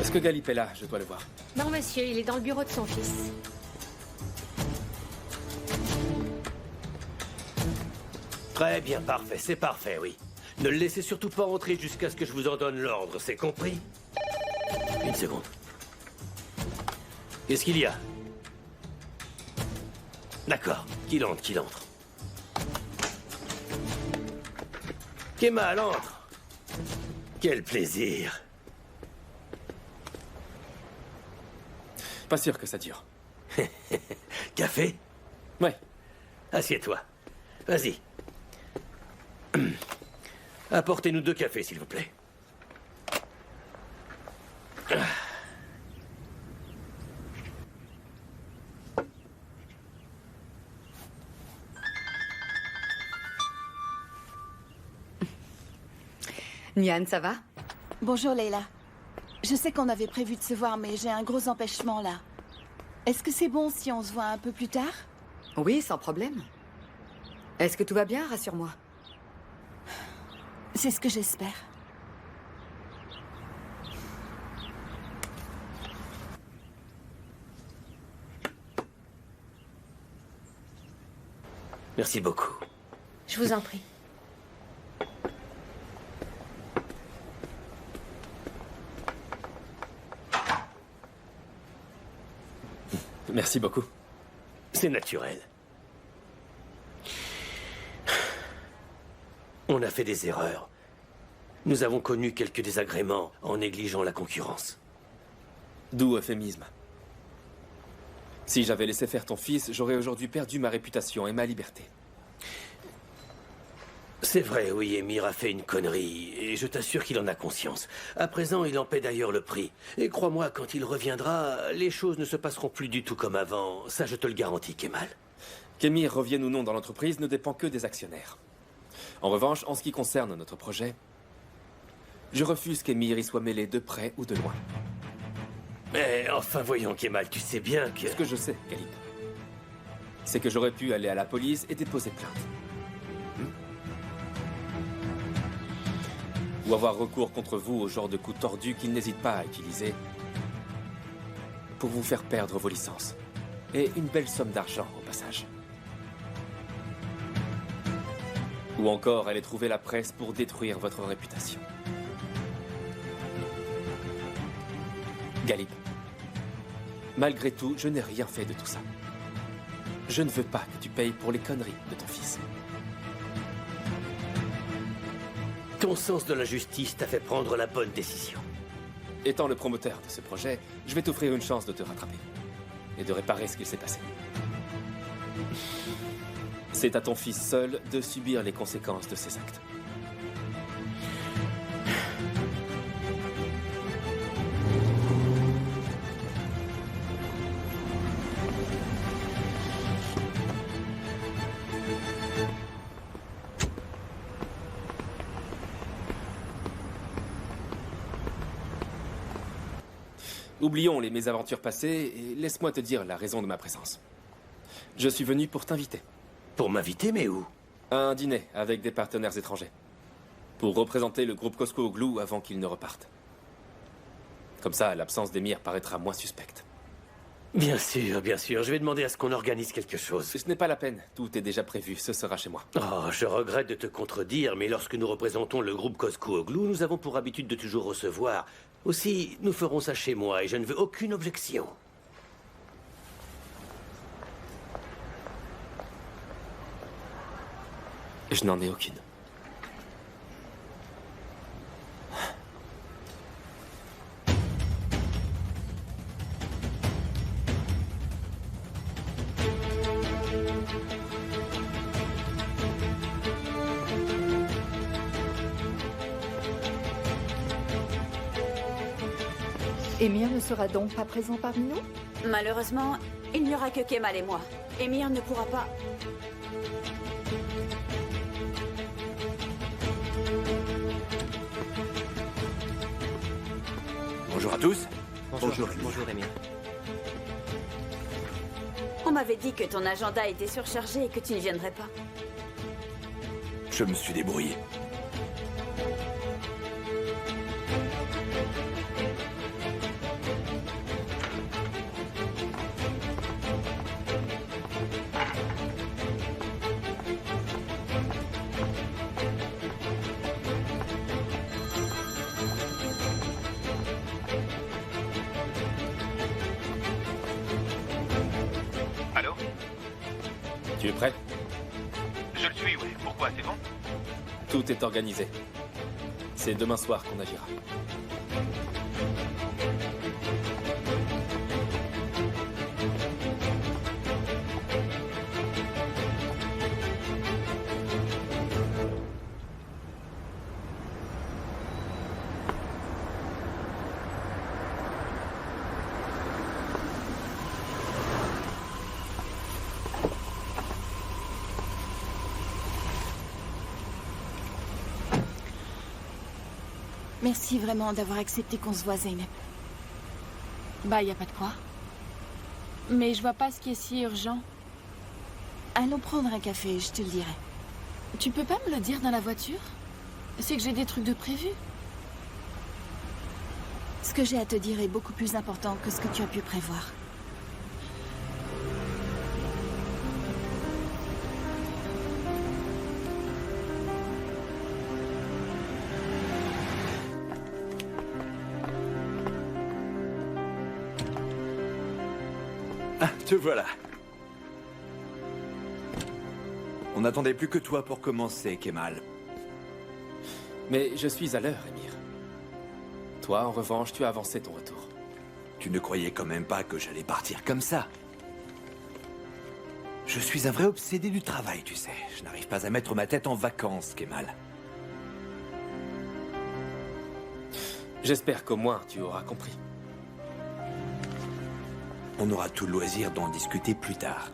Est-ce que Galip est là? Je dois le voir. Non, monsieur, il est dans le bureau de son fils. Très bien, parfait, c'est parfait, oui. Ne le laissez surtout pas entrer jusqu'à ce que je vous en donne l'ordre, c'est compris? Une seconde. Qu'est-ce qu'il y a? D'accord, qu'il entre, qu'il entre. Kemal, entre. Quel plaisir. Pas sûr que ça dure. Café? Ouais. Assieds-toi. Vas-y. Apportez-nous 2 cafés, s'il vous plaît. Nian, ça va? Bonjour Leila. Je sais qu'on avait prévu de se voir, mais j'ai un gros empêchement là. Est-ce que c'est bon si on se voit un peu plus tard? Oui, sans problème. Est-ce que tout va bien? Rassure-moi. C'est ce que j'espère. Merci beaucoup. Je vous en prie. Merci beaucoup. C'est naturel. On a fait des erreurs. Nous avons connu quelques désagréments en négligeant la concurrence. Doux euphémisme. Si j'avais laissé faire ton fils, j'aurais aujourd'hui perdu ma réputation et ma liberté. C'est vrai, oui, Émir a fait une connerie, et je t'assure qu'il en a conscience. À présent, il en paie d'ailleurs le prix. Et crois-moi, quand il reviendra, les choses ne se passeront plus du tout comme avant. Ça, je te le garantis, Kemal. Qu'Émir revienne ou non dans l'entreprise ne dépend que des actionnaires. En revanche, en ce qui concerne notre projet, je refuse qu'Émir y soit mêlé de près ou de loin. Mais enfin, voyons, Kemal, tu sais bien que... Ce que je sais, Galip, c'est que j'aurais pu aller à la police et déposer plainte. Ou avoir recours contre vous au genre de coup tordu qu'il n'hésite pas à utiliser pour vous faire perdre vos licences. Et une belle somme d'argent au passage. Ou encore, elle ait trouvé la presse pour détruire votre réputation. Galip, malgré tout, je n'ai rien fait de tout ça. Je ne veux pas que tu payes pour les conneries de ton fils. Ton sens de la justice t'a fait prendre la bonne décision. Étant le promoteur de ce projet, je vais t'offrir une chance de te rattraper et de réparer ce qu'il s'est passé. C'est à ton fils seul de subir les conséquences de ses actes. Oublions les mésaventures passées et laisse-moi te dire la raison de ma présence. Je suis venu pour t'inviter. Pour m'inviter, mais où? À un dîner avec des partenaires étrangers. Pour représenter le groupe Cosco Glue avant qu'ils ne repartent. Comme ça, l'absence d'Emir paraîtra moins suspecte. Bien sûr, je vais demander à ce qu'on organise quelque chose. Ce n'est pas la peine, tout est déjà prévu, ce sera chez moi. Oh, je regrette de te contredire, mais lorsque nous représentons le groupe Cosco Glue, nous avons pour habitude de toujours recevoir. Aussi, nous ferons ça chez moi et je ne veux aucune objection. Je n'en ai aucune. Emir ne sera donc pas présent parmi nous? Malheureusement, il n'y aura que Kemal et moi. Emir ne pourra pas... Bonjour à tous. Bonjour Emir. On m'avait dit que ton agenda était surchargé et que tu ne viendrais pas. Je me suis débrouillé. Allô? Tu es prêt? Je le suis, oui. Pourquoi? C'est bon? Tout est organisé. C'est demain soir qu'on agira. Merci vraiment d'avoir accepté qu'on se voit, Zeynep. Bah, y a pas de quoi. Mais je vois pas ce qui est si urgent. Allons prendre un café, je te le dirai. Tu peux pas me le dire dans la voiture? C'est que j'ai des trucs de prévu. Ce que j'ai à te dire est beaucoup plus important que ce que tu as pu prévoir. Ah, te voilà. On n'attendait plus que toi pour commencer, Kemal. Mais je suis à l'heure, Emir. Toi, en revanche, tu as avancé ton retour. Tu ne croyais quand même pas que j'allais partir comme ça. Je suis un vrai obsédé du travail, tu sais. Je n'arrive pas à mettre ma tête en vacances, Kemal. J'espère qu'au moins tu auras compris. On aura tout le loisir d'en discuter plus tard.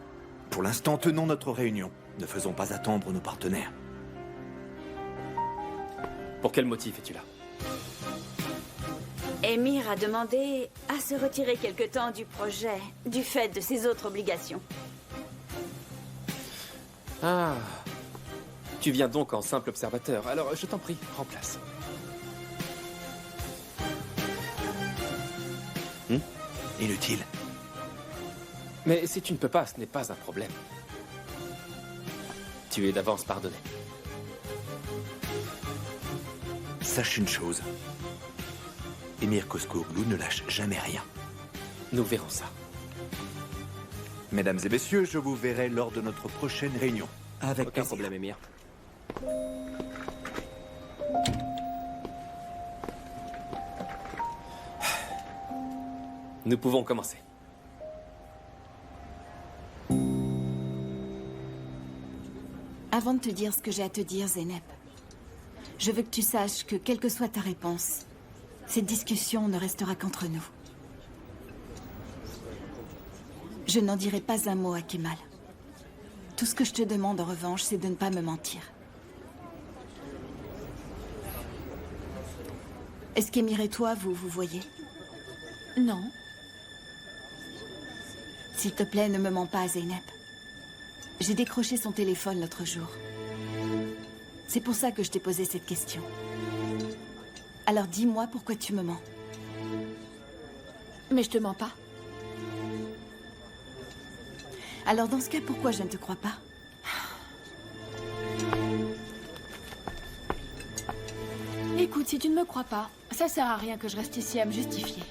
Pour l'instant, tenons notre réunion. Ne faisons pas attendre nos partenaires. Pour quel motif es-tu là? Emir a demandé à se retirer quelque temps du projet, du fait de ses autres obligations. Ah, tu viens donc en simple observateur. Alors, je t'en prie, prends place. Inutile. Mais si tu ne peux pas, ce n'est pas un problème. Tu es d'avance pardonné. Sache une chose. Emir Koskoglou ne lâche jamais rien. Nous verrons ça. Mesdames et messieurs, je vous verrai lors de notre prochaine réunion. Avec aucun problème, Emir. Nous pouvons commencer. Avant de te dire ce que j'ai à te dire, Zeynep, je veux que tu saches que, quelle que soit ta réponse, cette discussion ne restera qu'entre nous. Je n'en dirai pas un mot à Kemal. Tout ce que je te demande, en revanche, c'est de ne pas me mentir. Est-ce qu'Emir et toi, vous voyez? Non. S'il te plaît, ne me mens pas, Zeynep. J'ai décroché son téléphone l'autre jour. C'est pour ça que je t'ai posé cette question. Alors dis-moi pourquoi tu me mens. Mais je te mens pas. Alors dans ce cas, pourquoi je ne te crois pas? Écoute, si tu ne me crois pas, ça sert à rien que je reste ici à me justifier.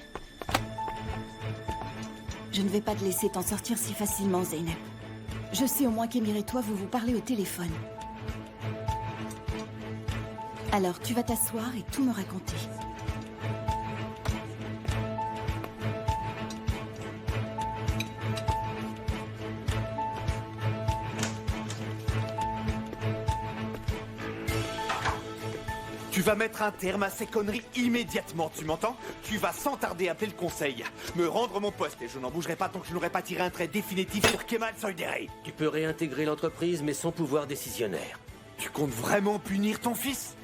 Je ne vais pas te laisser t'en sortir si facilement, Zeynep. Je sais au moins qu'Emir et toi, vous vous parlez au téléphone. Alors, tu vas t'asseoir et tout me raconter. Tu vas mettre un terme à ces conneries immédiatement, tu m'entends? Tu vas sans tarder appeler le conseil, me rendre mon poste et je n'en bougerai pas tant que je n'aurai pas tiré un trait définitif sur Kemal Soyderi. Tu peux réintégrer l'entreprise mais sans pouvoir décisionnaire. Tu comptes vraiment punir ton fils?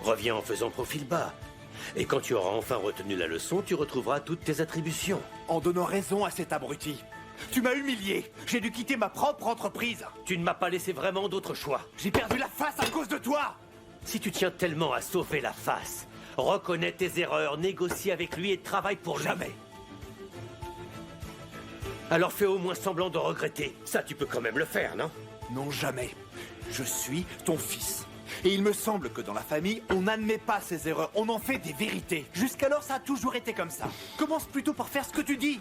Reviens en faisant profil bas. Et quand tu auras enfin retenu la leçon, tu retrouveras toutes tes attributions. En donnant raison à cet abruti. Tu m'as humilié. J'ai dû quitter ma propre entreprise. Tu ne m'as pas laissé vraiment d'autre choix. J'ai perdu la face à cause de toi. Si tu tiens tellement à sauver la face, reconnais tes erreurs, négocie avec lui et travaille pour lui. Jamais. Alors fais au moins semblant de regretter. Ça, tu peux quand même le faire, non? Non, jamais. Je suis ton fils. Et il me semble que dans la famille, on n'admet pas ses erreurs, on en fait des vérités. Jusqu'alors, ça a toujours été comme ça. Commence plutôt par faire ce que tu dis.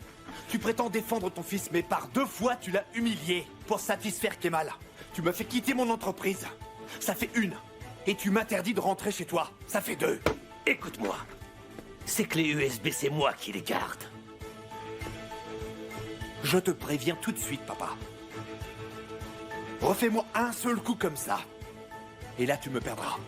Tu prétends défendre ton fils, mais par 2 fois, tu l'as humilié pour satisfaire Kemal. Tu m'as fait quitter mon entreprise. Ça fait 1. Et tu m'interdis de rentrer chez toi. Ça fait 2. Écoute-moi. Ces clés USB, c'est moi qui les garde. Je te préviens tout de suite, papa. Refais-moi un seul coup comme ça. Et là, tu me perdras.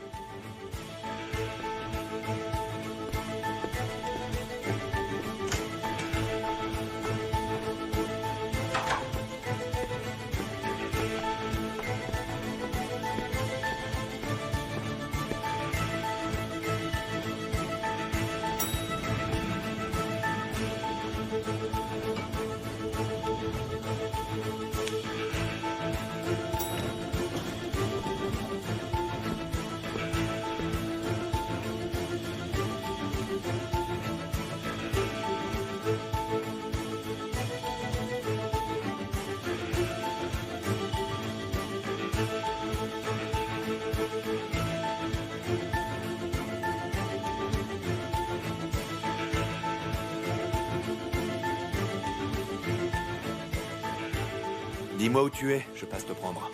Dis-moi où tu es, je passe te prendre.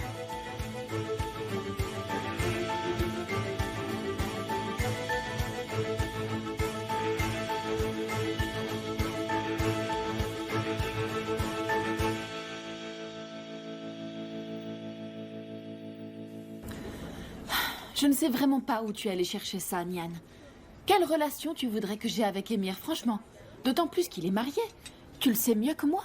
Je ne sais vraiment pas où tu es allé chercher ça, Nian. Quelle relation tu voudrais que j'ai avec Emir, franchement? D'autant plus qu'il est marié. Tu le sais mieux que moi.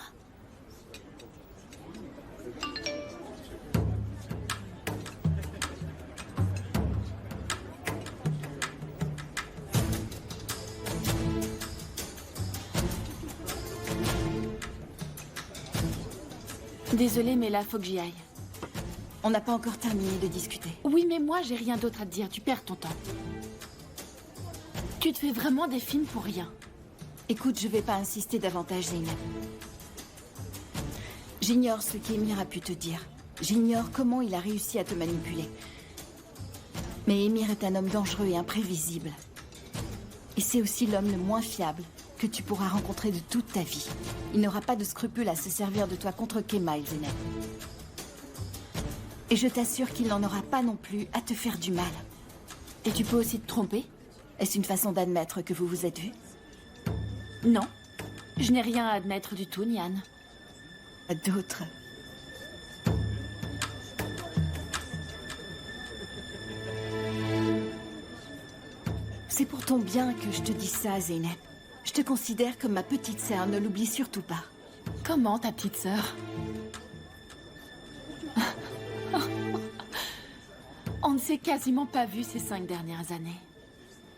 Désolée, mais là, faut que j'y aille. On n'a pas encore terminé de discuter. Oui, mais moi, j'ai rien d'autre à te dire. Tu perds ton temps. Tu te fais vraiment des films pour rien. Écoute, je vais pas insister davantage, Zeynep. J'ignore ce qu'Emir a pu te dire. J'ignore comment il a réussi à te manipuler. Mais Émir est un homme dangereux et imprévisible. Et c'est aussi l'homme le moins fiable que tu pourras rencontrer de toute ta vie. Il n'aura pas de scrupule à se servir de toi contre Kemal, Zeynep. Et je t'assure qu'il n'en aura pas non plus à te faire du mal. Et tu peux aussi te tromper? Est-ce une façon d'admettre que vous vous êtes vus? Non. Je n'ai rien à admettre du tout, Nian. D'autres. C'est pour ton bien que je te dis ça, Zeynep. Je te considère comme ma petite sœur, ne l'oublie surtout pas. Comment, ta petite sœur? On ne s'est quasiment pas vu ces 5 dernières années.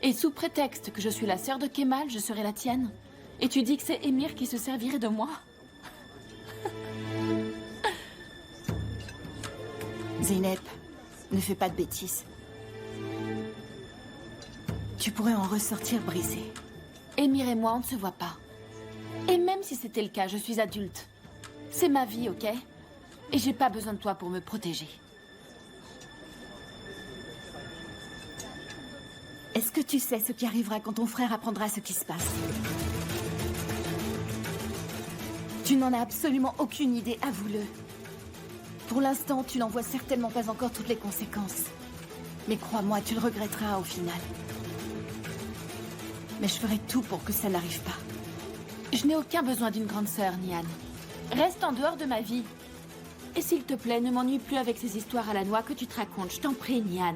Et sous prétexte que je suis la sœur de Kemal, je serai la tienne. Et tu dis que c'est Émir qui se servirait de moi? Zeynep, ne fais pas de bêtises. Tu pourrais en ressortir brisée. Émir et moi, on ne se voit pas. Et même si c'était le cas, je suis adulte. C'est ma vie, ok? Et j'ai pas besoin de toi pour me protéger. Est-ce que tu sais ce qui arrivera quand ton frère apprendra ce qui se passe? Tu n'en as absolument aucune idée, avoue-le. Pour l'instant, tu n'en vois certainement pas encore toutes les conséquences. Mais crois-moi, tu le regretteras au final. Mais je ferai tout pour que ça n'arrive pas. Je n'ai aucun besoin d'une grande sœur, Nian. Reste en dehors de ma vie. Et s'il te plaît, ne m'ennuie plus avec ces histoires à la noix que tu te racontes. Je t'en prie, Nian.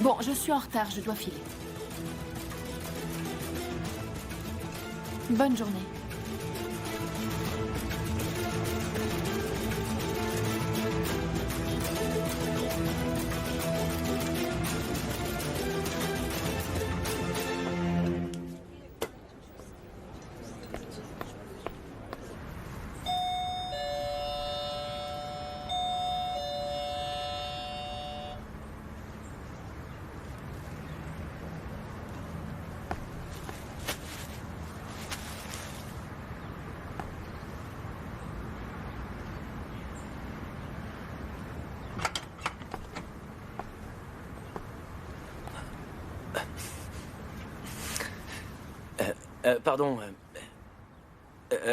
Bon, je suis en retard, je dois filer. Bonne journée. Pardon.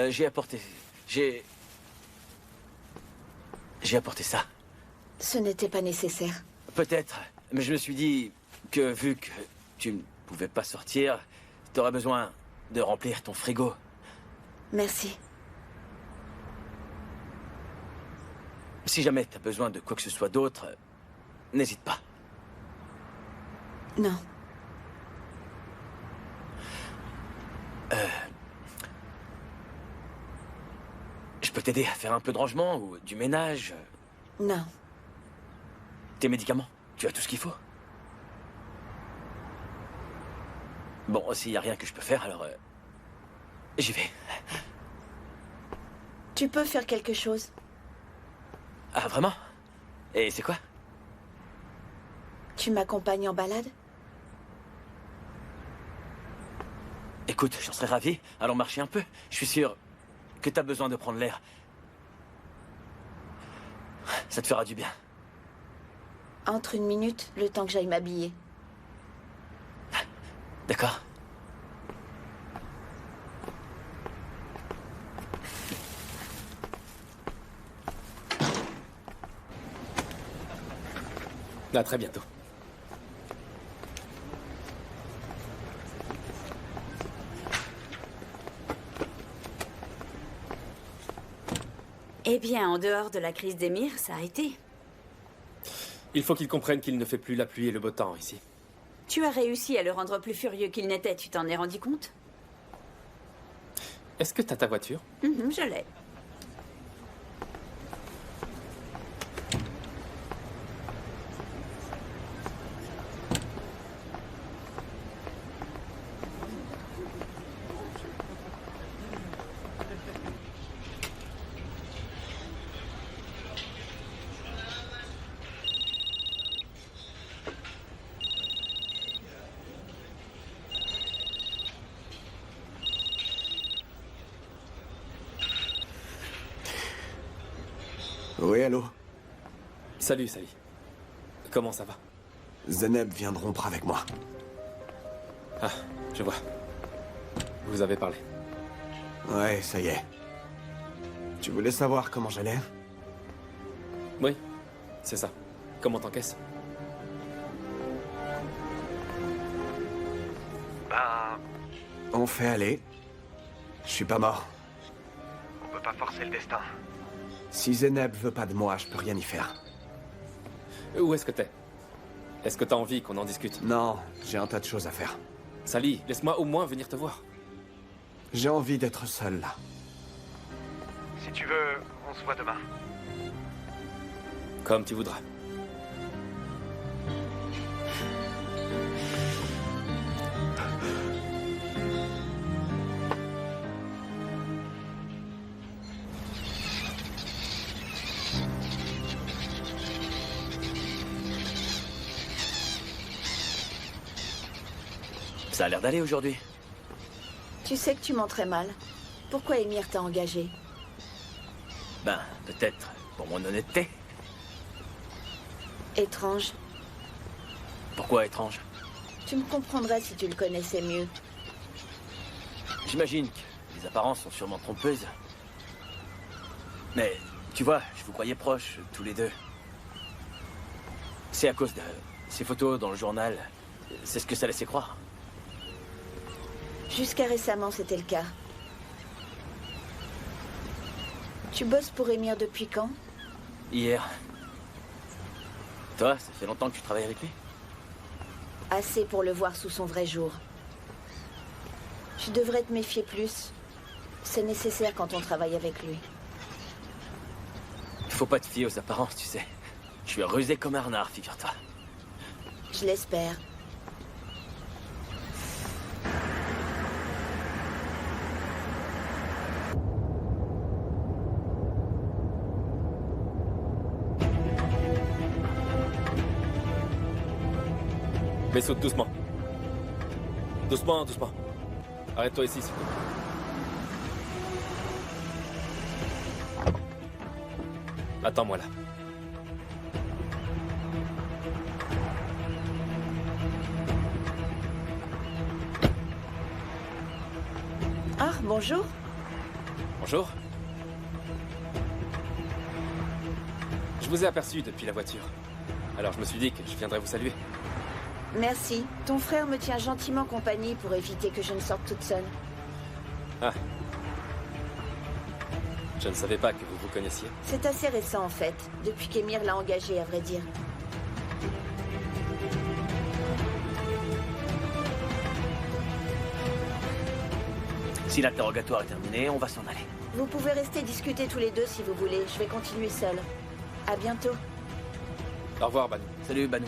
J'ai apporté... J'ai apporté ça. Ce n'était pas nécessaire. Peut-être, mais je me suis dit que vu que tu ne pouvais pas sortir, t'aurais besoin de remplir ton frigo. Merci. Si jamais t'as besoin de quoi que ce soit d'autre, n'hésite pas. Non. Je peux t'aider à faire un peu de rangement ou du ménage. Non. Tes médicaments, tu as tout ce qu'il faut. Bon, s'il n'y a rien que je peux faire, alors... j'y vais. Tu peux faire quelque chose. Ah, vraiment? Et c'est quoi? Tu m'accompagnes en balade? Écoute, j'en serais ravi. Allons marcher un peu. Je suis sûr que t'as besoin de prendre l'air. Ça te fera du bien. Entre 1 minute, le temps que j'aille m'habiller. D'accord. À très bientôt. Eh bien, en dehors de la crise d'Émir, ça a été. Il faut qu'il comprenne qu'il ne fait plus la pluie et le beau temps ici. Tu as réussi à le rendre plus furieux qu'il n'était, tu t'en es rendu compte? Est-ce que t'as ta voiture? Je l'ai. Oui, allô? Salut, Sally. Comment ça va? Zeneb vient de rompre avec moi. Ah, je vois. Vous avez parlé. Ouais, ça y est. Tu voulais savoir comment j'allais? Oui, c'est ça. Comment t'encaisses? On fait aller. Je suis pas mort. On peut pas forcer le destin. Si Zeneb veut pas de moi, je peux rien y faire. Où est-ce que t'es? Est-ce que t'as envie qu'on en discute? Non, j'ai un tas de choses à faire. Sally, laisse-moi au moins venir te voir. J'ai envie d'être seul, là. Si tu veux, on se voit demain. Comme tu voudras. Ça a l'air d'aller aujourd'hui. Tu sais que tu mens très mal. Pourquoi Émir t'a engagé? Ben, peut-être pour mon honnêteté. Étrange. Pourquoi étrange? Tu me comprendrais si tu le connaissais mieux. J'imagine que les apparences sont sûrement trompeuses. Mais, tu vois, je vous croyais proches, tous les deux. C'est à cause de ces photos dans le journal. C'est ce que ça laissait croire. Jusqu'à récemment, c'était le cas. Tu bosses pour Émir depuis quand? Hier. Toi, ça fait longtemps que tu travailles avec lui? Assez pour le voir sous son vrai jour. Tu devrais te méfier plus. C'est nécessaire quand on travaille avec lui. Faut pas te fier aux apparences, tu sais. Je suis rusé comme un renard, figure-toi. Je l'espère. Mais saute doucement. Doucement, doucement. Arrête-toi ici, s'il te plaît. Attends-moi là. Ah, bonjour. Bonjour. Je vous ai aperçu depuis la voiture. Alors je me suis dit que je viendrais vous saluer. Merci. Ton frère me tient gentiment compagnie pour éviter que je ne sorte toute seule. Ah. Je ne savais pas que vous vous connaissiez. C'est assez récent en fait, depuis qu'Émir l'a engagé à vrai dire. Si l'interrogatoire est terminé, on va s'en aller. Vous pouvez rester discuter tous les deux si vous voulez. Je vais continuer seule. À bientôt. Au revoir, Banou. Salut, Banou.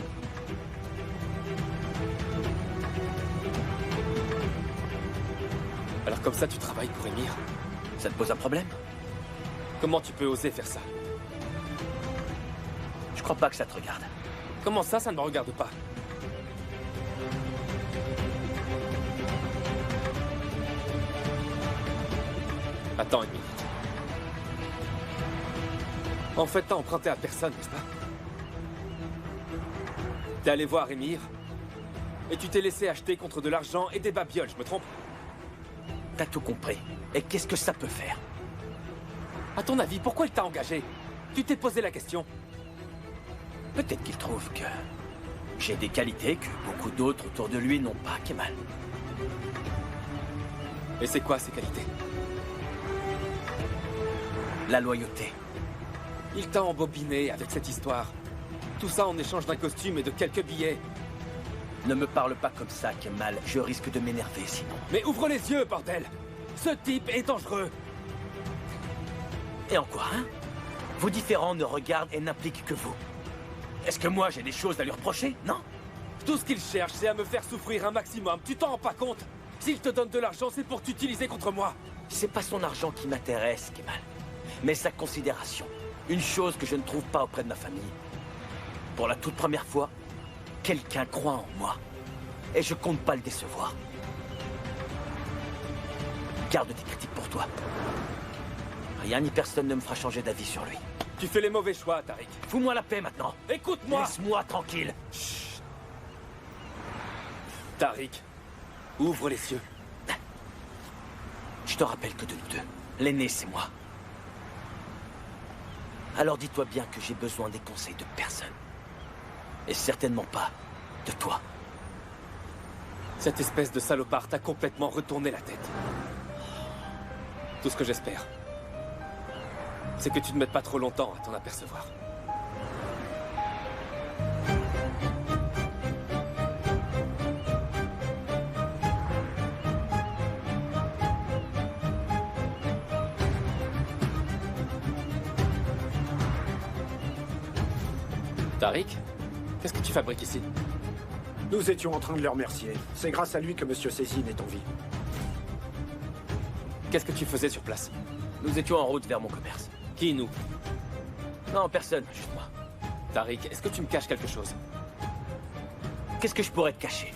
Alors comme ça, tu travailles pour Émir? Ça te pose un problème? Comment tu peux oser faire ça? Je crois pas que ça te regarde. Comment ça ne me regarde pas? Attends une minute. En fait, t'as emprunté à personne, n'est-ce pas? T'es allé voir Émir et tu t'es laissé acheter contre de l'argent et des babioles, je me trompe? T'as tout compris. Et qu'est-ce que ça peut faire? À ton avis, pourquoi il t'a engagé? Tu t'es posé la question? Peut-être qu'il trouve que j'ai des qualités que beaucoup d'autres autour de lui n'ont pas, Kemal. Et c'est quoi ces qualités? La loyauté. Il t'a embobiné avec cette histoire. Tout ça en échange d'un costume et de quelques billets. Ne me parle pas comme ça, Kemal. Je risque de m'énerver sinon. Mais ouvre les yeux, bordel! Ce type est dangereux. Et en quoi, hein? Vos différends ne regardent et n'impliquent que vous. Est-ce que moi j'ai des choses à lui reprocher? Non? Tout ce qu'il cherche, c'est à me faire souffrir un maximum. Tu t'en rends pas compte? S'il te donne de l'argent, c'est pour t'utiliser contre moi. C'est pas son argent qui m'intéresse, Kemal. Mais sa considération. Une chose que je ne trouve pas auprès de ma famille. Pour la toute première fois, quelqu'un croit en moi. Et je compte pas le décevoir. Garde tes critiques pour toi. Rien ni personne ne me fera changer d'avis sur lui. Tu fais les mauvais choix, Tariq. Fous-moi la paix maintenant. Écoute-moi. Laisse-moi tranquille. Chut. Tariq, ouvre les yeux. Je te rappelle que de nous deux, l'aîné, c'est moi. Alors dis-toi bien que j'ai besoin des conseils de personne. Et certainement pas de toi. Cette espèce de salopard t'a complètement retourné la tête. Tout ce que j'espère, c'est que tu ne mettes pas trop longtemps à t'en apercevoir. Tariq, qu'est-ce que tu fabriques ici? Nous étions en train de le remercier. C'est grâce à lui que Monsieur Cézine est en vie. Qu'est-ce que tu faisais sur place? Nous étions en route vers mon commerce. Qui, nous? Non, personne, juste moi. Tariq, est-ce que tu me caches quelque chose? Qu'est-ce que je pourrais te cacher?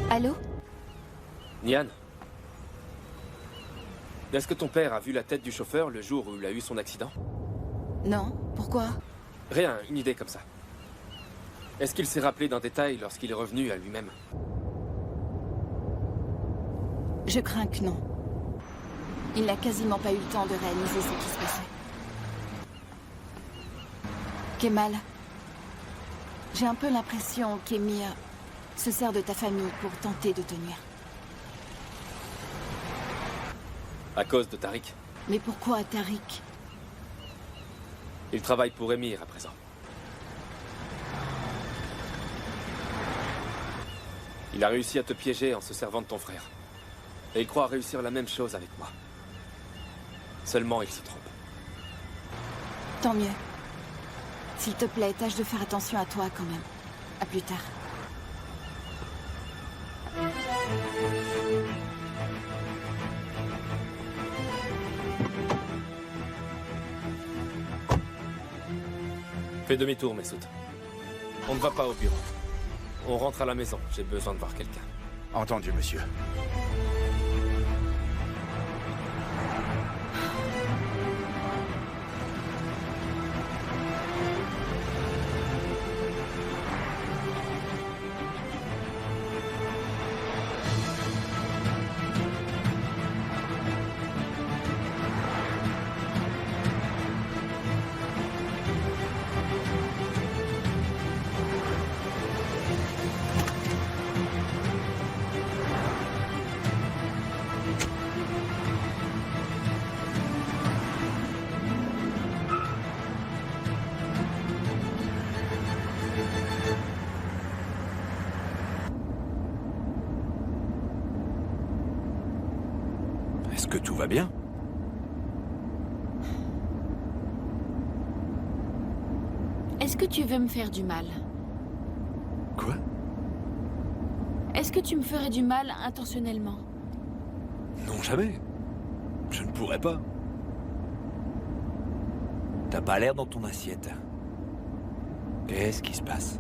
Allô? Nian? Est-ce que ton père a vu la tête du chauffeur le jour où il a eu son accident? Non, pourquoi? Rien, une idée comme ça. Est-ce qu'il s'est rappelé d'un détail lorsqu'il est revenu à lui-même? Je crains que non. Il n'a quasiment pas eu le temps de réaliser ce qui se passait. Kemal, j'ai un peu l'impression qu'Emir se sert de ta famille pour tenter de tenir. À cause de Tariq. Mais pourquoi Tariq? Il travaille pour Emir à présent. Il a réussi à te piéger en se servant de ton frère. Et il croit réussir la même chose avec moi. Seulement, il se trompe. Tant mieux. S'il te plaît, tâche de faire attention à toi quand même. À plus tard. Fais demi-tour, Messoud. On ne va pas au bureau. On rentre à la maison. J'ai besoin de voir quelqu'un. Entendu, monsieur. Est-ce que tout va bien? Est-ce que tu veux me faire du mal? Quoi? Est-ce que tu me ferais du mal intentionnellement? Non, jamais. Je ne pourrais pas. T'as pas l'air dans ton assiette. Qu'est-ce qui se passe?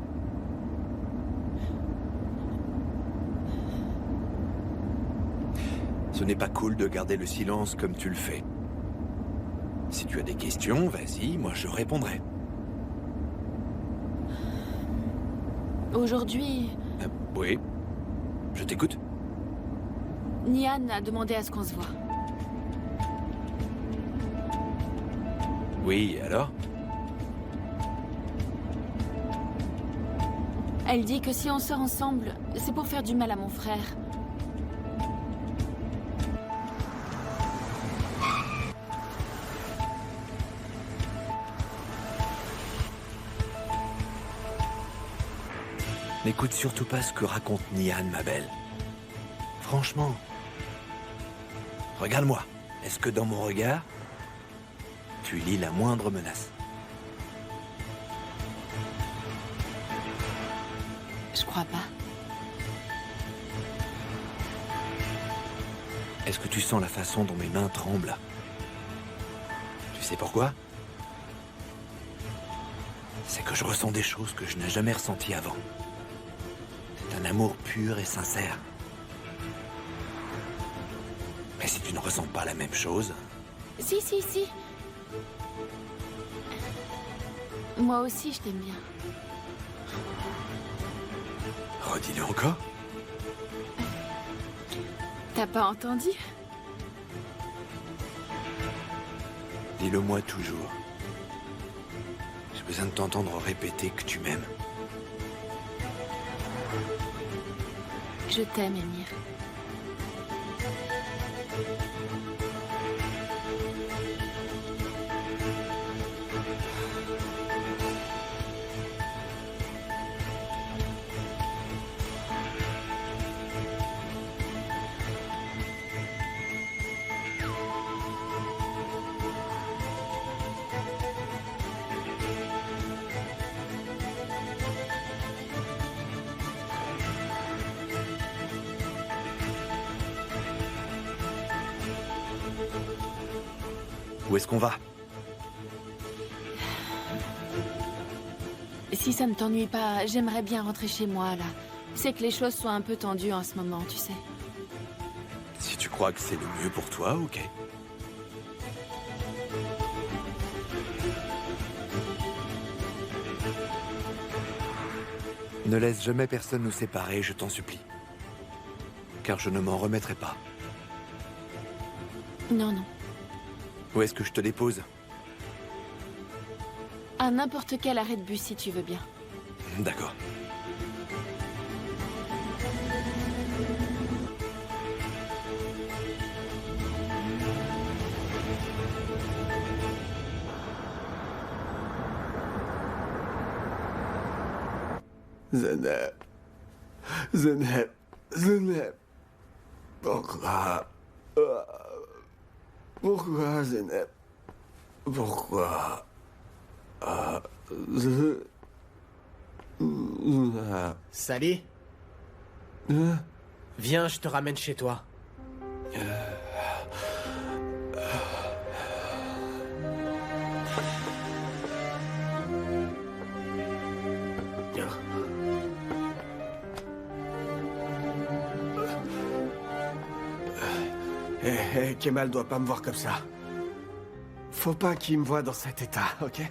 Ce n'est pas cool de garder le silence comme tu le fais. Si tu as des questions, vas-y, moi je répondrai. Aujourd'hui, Oui, je t'écoute. Nian a demandé à ce qu'on se voit. Oui, alors? Elle dit que si on sort ensemble, c'est pour faire du mal à mon frère. N'écoute surtout pas ce que raconte Nian, ma belle. Franchement, Regarde-moi. Est-ce que dans mon regard, tu lis la moindre menace? Je crois pas. Est-ce que tu sens la façon dont mes mains tremblent? Tu sais pourquoi? C'est que je ressens des choses que je n'ai jamais ressenties avant. C'est un amour pur et sincère. Mais si tu ne ressens pas la même chose... Si. Moi aussi, je t'aime bien. Redis-le encore. T'as pas entendu? Dis-le-moi toujours. J'ai besoin de t'entendre répéter que tu m'aimes. Je t'aime, Émir. Où est-ce qu'on va? Si ça ne t'ennuie pas, j'aimerais bien rentrer chez moi, là. C'est que les choses sont un peu tendues en ce moment, tu sais. Si tu crois que c'est le mieux pour toi, ok. Ne laisse jamais personne nous séparer, je t'en supplie. Car je ne m'en remettrai pas. Non. Où est-ce que je te dépose? À n'importe quel arrêt de bus, si tu veux bien. D'accord. Zeneb. Pourquoi? Pourquoi, Zeneb? Pourquoi? Sally? Viens, je te ramène chez toi. Kemal doit pas me voir comme ça. Faut pas qu'il me voie dans cet état, ok?